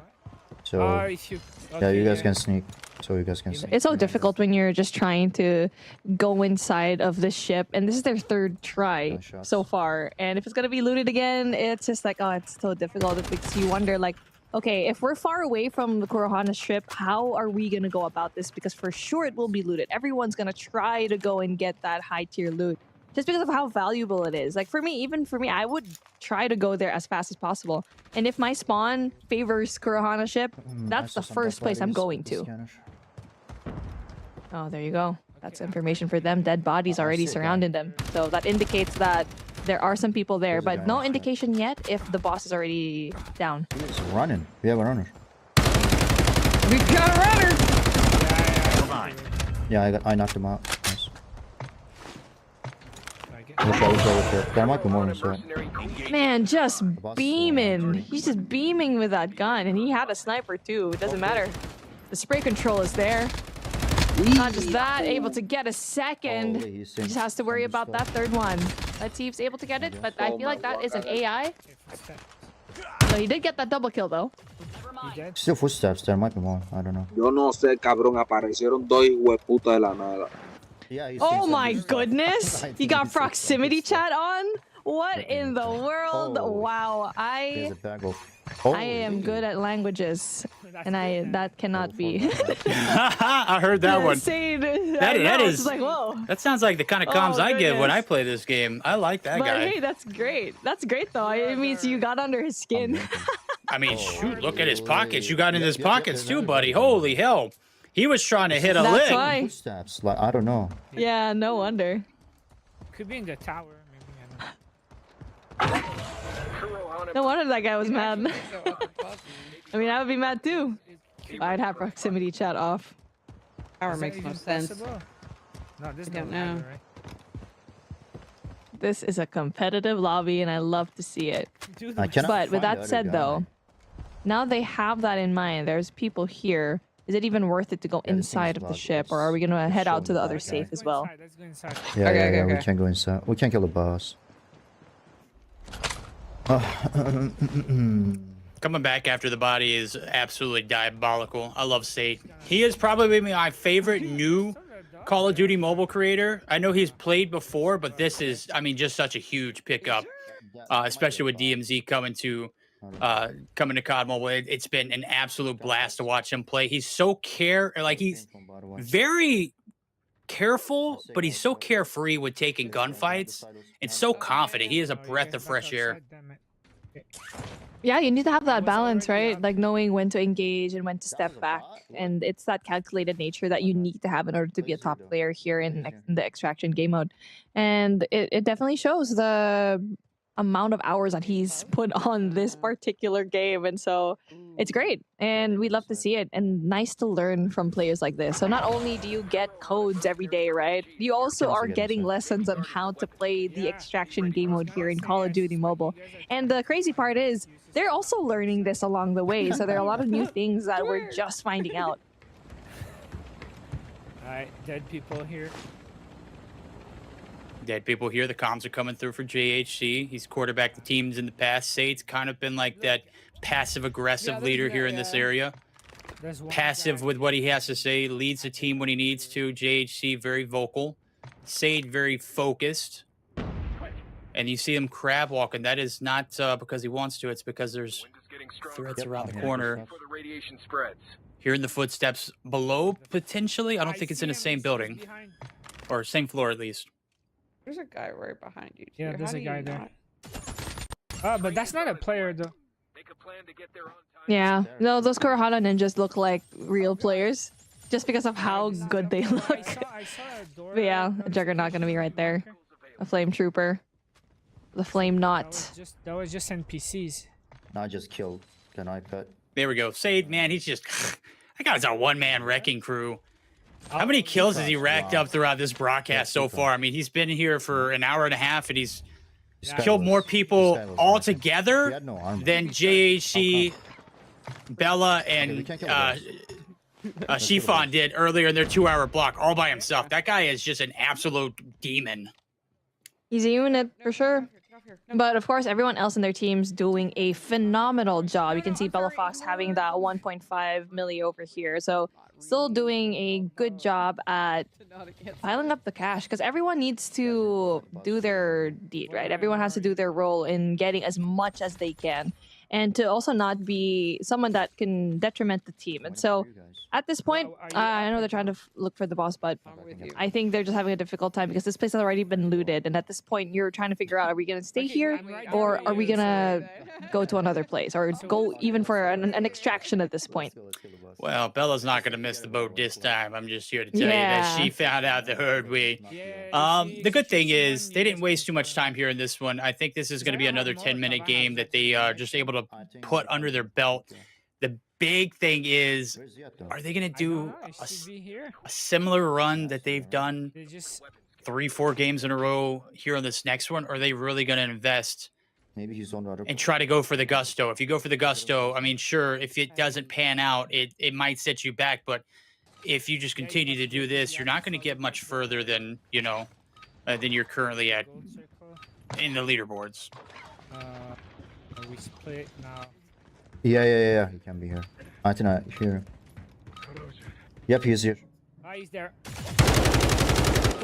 So If you, yeah, you okay, guys can sneak. So you guys can sneak. It's so difficult when you're just trying to go inside of the ship. And this is their third try Gunshots. so far. And if it's going to be looted again, it's just like, oh, it's so difficult. It makes you wonder, like, okay, if we're far away from the Kurahana ship, how are we going to go about this? Because for sure it will be looted. Everyone's going to try to go and get that high tier loot just because of how valuable it is. Like for me, even for me, I would try to go there as fast as possible. And if my spawn favors Kurahana ship, that's the first place I'm going to. Oh, there you go. That's information for them. Dead bodies already surrounding them. So that indicates that there are some people there, There's a but guy no on the indication yet if the boss is already down. He's running. We have a runner. We got a runner! Never mind. Yeah, I knocked him out. Nice. Look out. There might be more on this side. Mercenary crew. Man, just Boss beaming. He's just beaming with that gun, and he had a sniper too. It doesn't matter. The spray control is there. Not just that, able to get a second. Holy, he's He just has to worry about that stuff. third one. Let's see if he's able to get it, but I feel like that is an AI. So he did get that double kill though. He dead? Still footsteps. There might be more. I don't know. Yo no sé, cabrón, aparecieron dos hueputas de la nada. Yeah. He's Oh seen some my good stuff. goodness! I You think got he's seen some proximity good stuff. chat on? What in the world? Oh, Wow, There's a bag of. I am good at languages, and that cannot be. I heard that one. Insane. That I know, is- it's like whoa. That sounds like the kind of comms Oh, I give when I goodness. play this game. I like that But guy. hey, that's great. That's great though. It means you got under his skin. I mean, Oh, shoot, look at his wait. pockets. You got in his Yep, yep, pockets there's too, another buddy. bag. Holy hell. He was trying to hit a That's lick. why. Footsteps. Like I don't know. Yeah, no wonder. Could be in the tower, maybe. I don't know. No wonder that guy was mad. I mean, I would be mad too. I'd have proximity chat off. Power Is that makes no even sense. possible? No, this I don't don't know. matter, right? This is a competitive lobby, and I love to see it. Dude, I cannot But with find the that other said, guy. though, now they have that in mind. There's people here. Is it even worth it to go Yeah, this thing's inside of the loud. ship, or are we gonna It's head out to showing the other that guy. safe as well? Let's go inside. Yeah, Okay, yeah, okay, yeah. We okay. can't go inside. We can't kill the boss. Coming back after the body is absolutely diabolical. I love Sate. He is probably my favorite new Call of Duty mobile creator. I know he's played before, but this is, I mean, just such a huge pickup, especially with DMZ coming to COD Mobile. It's been an absolute blast to watch him play. He's so he's very careful, but he's so carefree with taking gunfights and so confident. He is a Oh, breath yeah, of back fresh air. outside, damn it. Yeah, you need to have that was balance, already right? up. Like knowing when to engage and when to step back. And it's that calculated nature that you need to have in order to be a top player here in the extraction game mode. And it definitely shows the amount of hours that he's put on this particular game. And so it's great. And we love to see it. And nice to learn from players like this. So not only do you get codes every day, right? You also are getting lessons on how to play the extraction game mode here in Call of Duty Mobile. And the crazy part is they're also learning this along the way. So there are a lot of new things that we're just finding out. Alright, dead people here. Dead people here. The comms are coming through for JHC. He's quarterbacked the teams in the past. Sate's kind of been like that passive-aggressive leader here in this area. There's one Passive guy. with what he has to say. Leads the team when he needs to. JHC very vocal. Sate very focused. And you see him crab walking. That is not because he wants to. It's because there's Wind is getting stronger. threats around the Yeah. corner. Before the radiation spreads. Hearing the footsteps below, potentially. I don't think it's see in the him, same he's building. behind. Or same floor, at least. There's a guy right behind you. Yeah, too. there's How a do guy you there. not- Oh, but that's not a player though. Make a plan to get there on time. Yeah, no, those Kurohana ninjas look like real players just because of how good they I look. saw a door. But yeah, a Juggernaut gonna be right there. A Flame Trooper. The Flame Knot. That was just NPCs. I just killed. Can I pet? There we go. Sade, man, he's just... that guy's a one-man wrecking crew. How many kills has he racked up throughout this broadcast so far? I mean, he's been here for an hour and a half, and he's killed more people He altogether had no armor. than JHC, Bella, and we can't kill the Shifan did earlier in their 2-hour block, all by himself. That guy is just an absolute demon. He's a unit for sure. Get off here. No, But of course, everyone else in their team's doing a phenomenal job. You can see Bella Fox having that 1.5 milli over here. So still doing a good job at not against piling up the cash because everyone needs to do their deed, right? Everyone has to do their role in getting as much as they can and to also not be someone that can detriment the team. And so at this point, I know they're trying to look for the boss, but I'm with you. I think they're just having a difficult time because this place has already been looted. And at this point, you're trying to figure out, are we going to stay here or are we going to go to another place or go even for an extraction at this point? Well, Bella's not going to miss the boat this time. I'm just here to tell you Yeah. that she found out the hard way. The good thing is they didn't waste too much time here in this one. I think this is going to be another 10-minute game that they are just able to put under their belt. The big thing is, are they going to do a similar run that they've done They just 3-4 games in a row here on this next one? Or are they really going to invest Maybe he's on the other. and try to go for the gusto? If you go for the gusto, I mean, sure, if it doesn't pan out, it might set you back. But if you just continue to do this, you're not going to get much further than, than you're currently at gold circle. in the leaderboards. We split now. Yeah. He can be here. I think I hear him. Yep, he's here. He's there.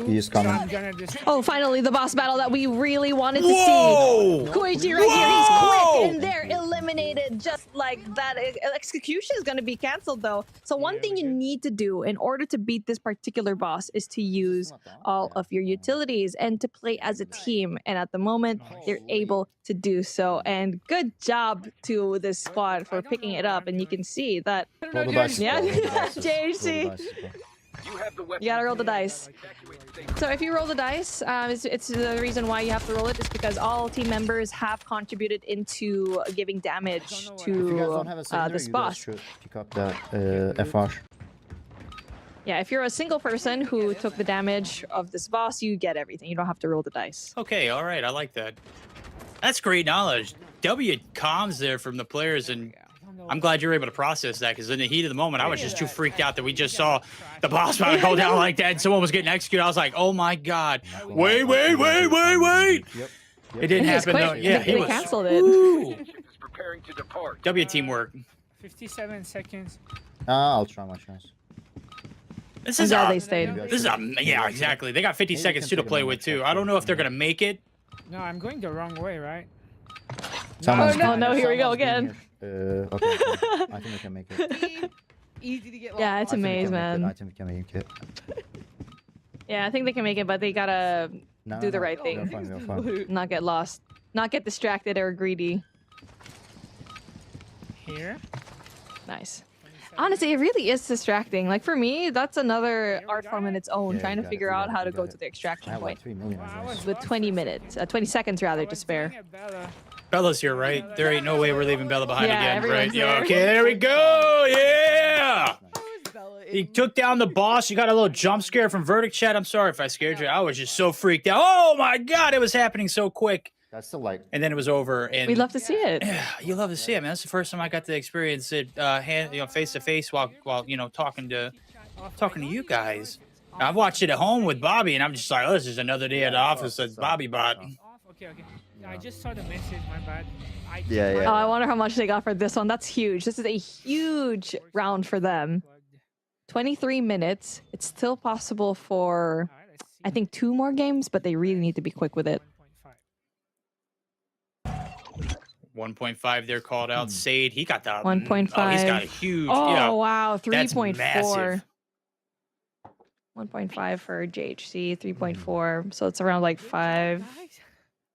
He's coming. I'm gonna just... Oh, finally, the boss battle that we really wanted to Whoa! see. Koichi right here, he's quick, and they're eliminated just like that. Execution is going to be canceled, though. So one thing you need to do in order to beat this particular boss is to use all of your utilities and to play as a team. And at the moment, you're able to do so. And good job to this squad for picking it up. And you can see that... Roll the dice. Yeah, Roll the dice. JHC. Roll the dice. You have the weapon. You gotta roll the dice. So if you roll the dice, it's the reason why you have to roll it is because all team members have contributed into giving damage If you guys to don't have a secondary, this you guys boss. should pick up that FR. Yeah, if you're a single person who took the damage of this boss, you get everything. You don't have to roll the dice. Okay, all right, I like that. That's great knowledge. W comms there from the players, and I'm glad you're able to process that, because in the heat of the moment, I was just too freaked out that we just saw the boss battle go down like that and someone was getting executed. I was like, oh my god. Wait. Yep. It didn't He was happen though. quick. Yeah, They he was. canceled it. Woo. Is preparing to depart. W teamwork. 57 seconds. I'll try my chance. This I'm is glad a, they stayed. this is a, yeah, exactly. They got 50 Maybe seconds we too can to play take a with too. moment I don't know if they're gonna make it. No, I'm going the wrong way, right? Someone's no, no, here we go someone's being again. here. Okay. I think we can make it. Easy to get lost. Yeah, it's I think we a maze, can make it. man. I think we can make it. Yeah, I think they can make it, but they gotta No, do the no, right we're thing. fine, we're fine. Not get lost. Not get distracted or greedy. Here. Nice. Honestly, it really is distracting. Like for me, that's another art form in its own, Yeah, trying you to got it, figure you got out it, how you to go got to it. the I extraction have point. like 3 million. Wow, I of was those. With 20 minutes, 20 seconds rather to spare. Bella's here, right? There ain't no way we're leaving Bella behind Yeah, again, right? everyone's Yeah, there. okay, there we go. Yeah. Bella He in- took down the boss. You got a little jump scare from Verdict Chat. I'm sorry if I scared you. I was just so freaked out. Oh my god, it was happening so quick. That's still like And then it was over. And We'd love to see it. yeah, you love to see it, man. That's the first time I got to experience it, face to face while talking to you guys. I've watched it at home with Bobby, and I'm just like, oh, this is another day at the office that Bobby bought. Okay. I just saw the message. My bad. Yeah. Oh, I wonder how much they got for this one. That's huge. This is a huge round for them. 23 minutes. It's still possible for, I think, 2 more games, but they really need to be quick with it. 1.5 there called out. Sade, he got the 1.5. Oh, he's got a huge. Oh, yeah, wow. that's 3.4. massive. 1.5 for JHC, 3.4. So it's around like 5.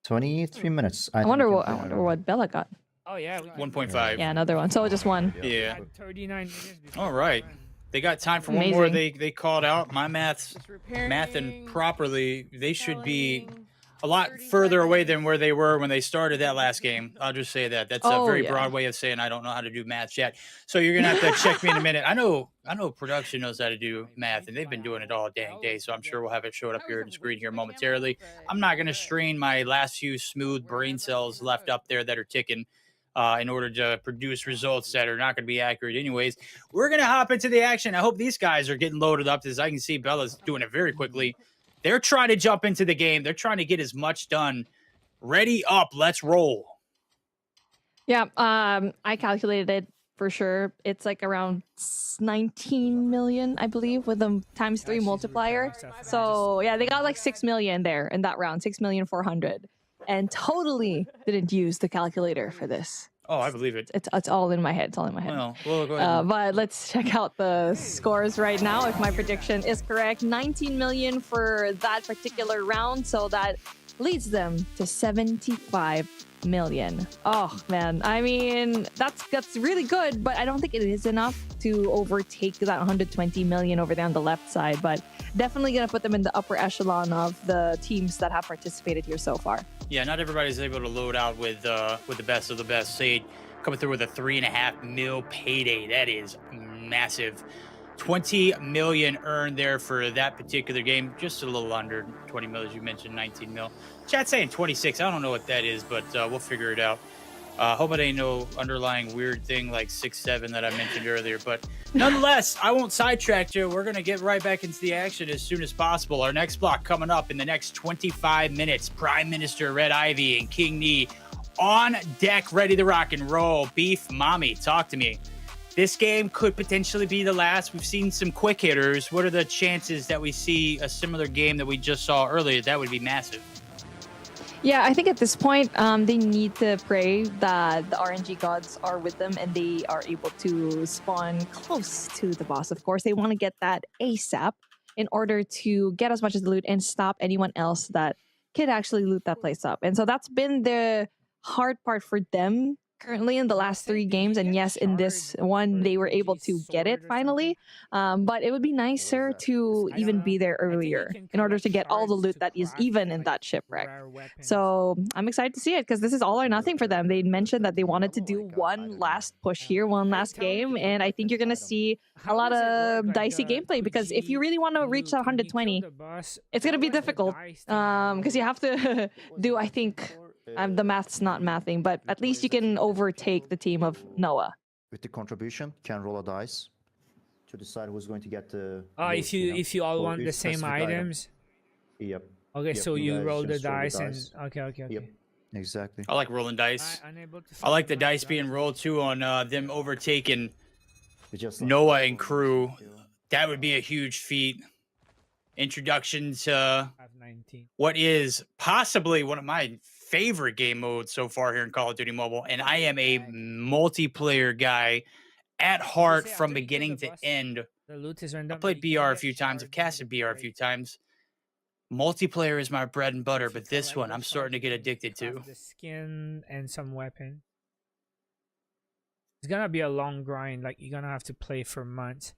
23 minutes. I wonder what Bella got. Oh yeah. 1.5. Yeah, another one. So just one. Yeah. 39 minutes before. All right. They got time for one more. Amazing. They called out. My math's Just repairing, mathing properly. They should be selling, a lot 30 further away seconds. than where they were when they started that last game. I'll just say that. That's a Oh, very yeah. broad way of saying I don't know how to do math yet. So you're gonna have to check me in a minute. I know production knows how to do math, and they've been doing it all dang day. So I'm sure we'll have it showed up here on the screen here momentarily. I'm not gonna strain my last few smooth brain cells left up there that are ticking. In order to produce results that are not going to be accurate anyways. We're going to hop into the action. I hope these guys are getting loaded up. As I can see, Bella's doing it very quickly. They're trying to jump into the game. They're trying to get as much done. Ready up. Let's roll. Yeah, I calculated it for sure. It's like around 19 million, I believe, with the ×3 multiplier. So yeah, they got like 6 million there in that round, 6,400,000, and totally didn't use the calculator for this. Oh, I believe it. It's all in my head. It's all in my head. Well, we'll go ahead. But let's check out the scores right now. If my prediction is correct, 19 million for that particular round. So that leads them to 75 million. Oh man, I mean that's really good, but I don't think it is enough to overtake that 120 million over there on the left side. But definitely gonna put them in the upper echelon of the teams that have participated here so far. Yeah, not everybody's able to load out with the best of the best. Sade coming through with a 3.5 mil payday. That is massive. 20 million earned there for that particular game. Just a little under 20 mil, as you mentioned, 19 mil. Chat's saying 26. I don't know what that is, but we'll figure it out. Hope it ain't no underlying weird thing like 6-7 that I mentioned earlier. But nonetheless, I won't sidetrack you. We're going to get right back into the action as soon as possible. Our next block coming up in the next 25 minutes. Prime Minister Red Ivy and King Knee on deck, ready to rock and roll. Beef Mommy, talk to me. This game could potentially be the last. We've seen some quick hitters. What are the chances that we see a similar game that we just saw earlier? That would be massive. Yeah, I think at this point, they need to pray that the RNG gods are with them and they are able to spawn close to the boss. Of course, they want to get that ASAP in order to get as much as the loot and stop anyone else that could actually loot that place up. And so that's been the hard part for them currently in the last 3 games. And yes, in this one, they were able to get it finally. But it would be nicer to even be there earlier in order to get all the loot that is even in that shipwreck. So I'm excited to see it because this is all or nothing for them. They mentioned that they wanted to do one last push here, one last game. And I think you're going to see a lot of dicey gameplay because if you really want to reach that 120, it's going to be difficult because you have to do, I think, the math's not mathing, but at least you can overtake the team of Noah. With the contribution, can roll a dice to decide who's going to get the. If you all or want the each same specific item. items. Yep. Okay, Yep, so you you guys roll the just roll the dice and dice. okay. Yep. Exactly. I like rolling dice. I like the dice being rolled too on them overtaking We just Noah and crew. That would be a huge feat. Introduction to what is possibly one of my favorite game modes so far here in Call of Duty Mobile, and I am a multiplayer guy at heart from beginning to end. I played BR a few times. I've casted BR a few times. Multiplayer is my bread and butter, but this one I'm starting to get addicted to. The skin and some weapon. It's gonna be a long grind. Like you're gonna have to play for months.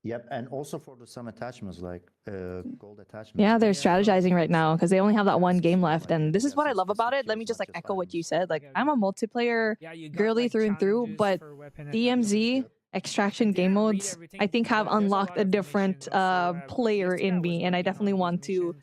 Yep, and also for some attachments like gold attachments. Yeah, they're strategizing right now because they only have that one game left. And this is what I love about it. Let me just like echo what you said. Like I'm a multiplayer girly through and through, but DMZ extraction game modes, I think have unlocked a different player in me. And I definitely want to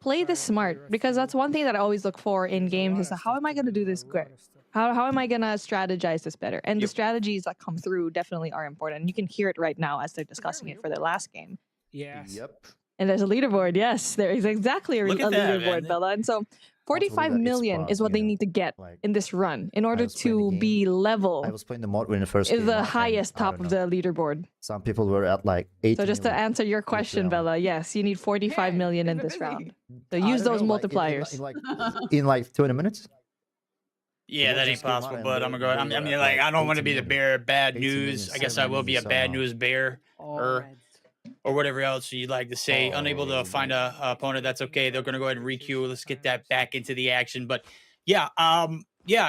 play this smart because that's one thing that I always look for in games is how am I going to do this good? How am I going to strategize this better? And the strategies that come through definitely are important. You can hear it right now as they're discussing it for their last game. Yes. Yep. And there's a leaderboard. Yes, there is exactly a Look at that, leaderboard, man. Bella. And so 45 that it's million fun, is what you they know, need to get like, in this run in order was playing the to game, be I level was playing the mod in the first is game, the and highest I top don't of know, the leaderboard. Some people were at like 8. So just to answer your question, Bella, yes, you need 45 million in this round. So use those multipliers. In like 20 minutes. Yeah, What that ain't just came out possible, and but they- I'm gonna go. they I mean, were like, at I don't want to 18 be the million. bearer of bad 18 news. million, I guess I will be a 7 bad million news bear, or whatever else you'd like to say. Unable to find a opponent, that's okay. They're gonna go ahead and requeue. Let's get that back into the action. But yeah,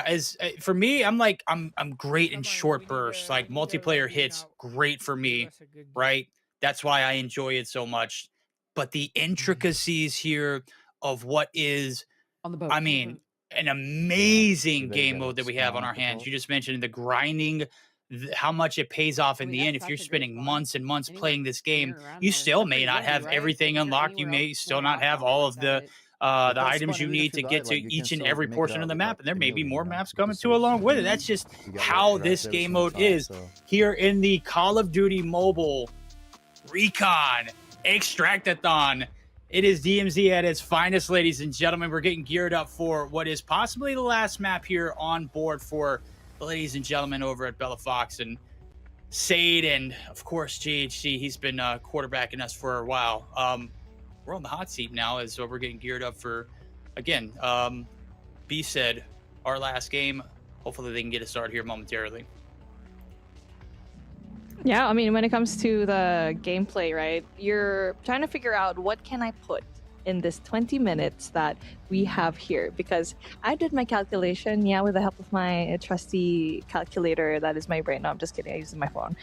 as for me, I'm great in short bursts. Like multiplayer hits, great for me, right? That's why I enjoy it so much. But the intricacies here of what is, On the boat. I mean, an amazing Very game good mode that we at have on our spawn hands. control. You just mentioned the grinding, how much it pays off in I mean, the that's- end. If that's you're a great spending spot. months and months Anywhere- playing this game, anywhere around you there. still That's may pretty not good, have right? everything If you're unlocked. You anywhere may else, still more not have alcohol, all of that's the it. the that's items fun, you even if need you to die, get to like, you can each and still every make it portion out of the with, map, like, and there a may be million, more you know, maps with coming the to along saves. with it. That's just You got, how like, this grab game those mode sometimes, is so- here in the Call of Duty Mobile Recon Extractathon. It is DMZ at its finest, ladies and gentlemen. We're getting geared up for what is possibly the last map here on board for the ladies and gentlemen over at Bella Fox and Sade, and of course GHC. He's been quarterbacking us for a while. We're on the hot seat now as we're getting geared up for, again, B said, our last game. Hopefully they can get a start here momentarily. Yeah, I mean, when it comes to the gameplay, right, you're trying to figure out what can I put in this 20 minutes that we have here, because I did my calculation, with the help of my trusty calculator that is my brain. No, I'm just kidding. I use my phone.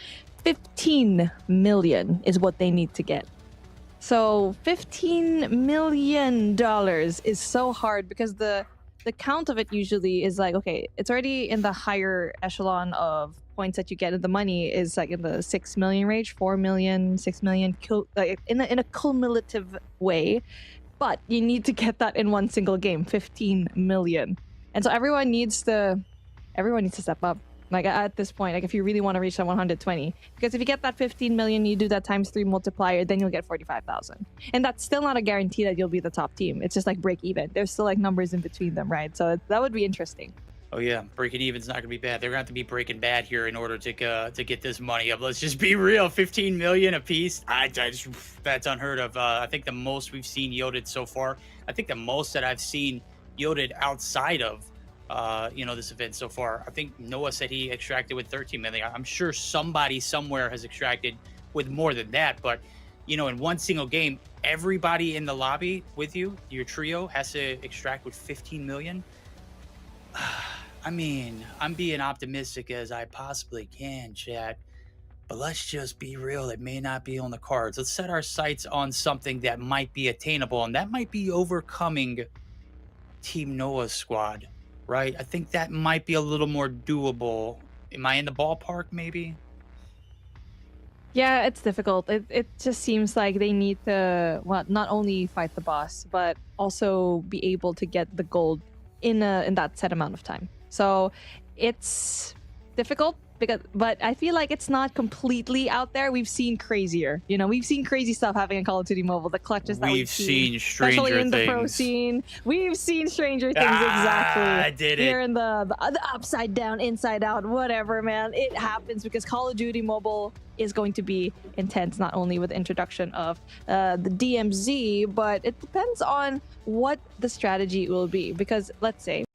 15 million is what they need to get. So $15 million is so hard because the count of it usually is like, okay, it's already in the higher echelon of points that you get, and the money is like in the 6 million range, 4 million, 6 million, like in a cumulative way. But you need to get that in one single game, 15 million. And so everyone needs to step up. Like at this point, like if you really want to reach that 120, because if you get that 15 million, you do that times 3 multiplier, then you'll get 45,000. And that's still not a guarantee that you'll be the top team. It's just like break even. There's still like numbers in between them, right? So that would be interesting. Oh yeah, breaking even's not gonna be bad. They're gonna have to be breaking bad here in order to get this money up. Let's just be real. 15 million a piece. That's unheard of. I think the most we've seen yielded so far. I think the most that I've seen yielded outside of this event so far. I think Noah said he extracted with 13 million. I'm sure somebody somewhere has extracted with more than that, but in one single game, everybody in the lobby with you, your trio, has to extract with 15 million. I mean, I'm being optimistic as I possibly can, chat, but let's just be real. It may not be on the cards. Let's set our sights on something that might be attainable, and that might be overcoming Team Noah's squad, right? I think that might be a little more doable. Am I in the ballpark, maybe? Yeah, it's difficult. It just seems like they need to, well, not only fight the boss, but also be able to get the gold in that set amount of time. So it's difficult, but I feel like it's not completely out there. We've seen crazier. We've seen crazy stuff happening in Call of Duty Mobile. The clutches that we've seen, especially in the pro scene. We've seen stranger things. Exactly. I did it. Here in the upside down, inside out, whatever, man. It happens because Call of Duty Mobile is going to be intense, not only with the introduction of the DMZ, but it depends on what the strategy will be. Because let's say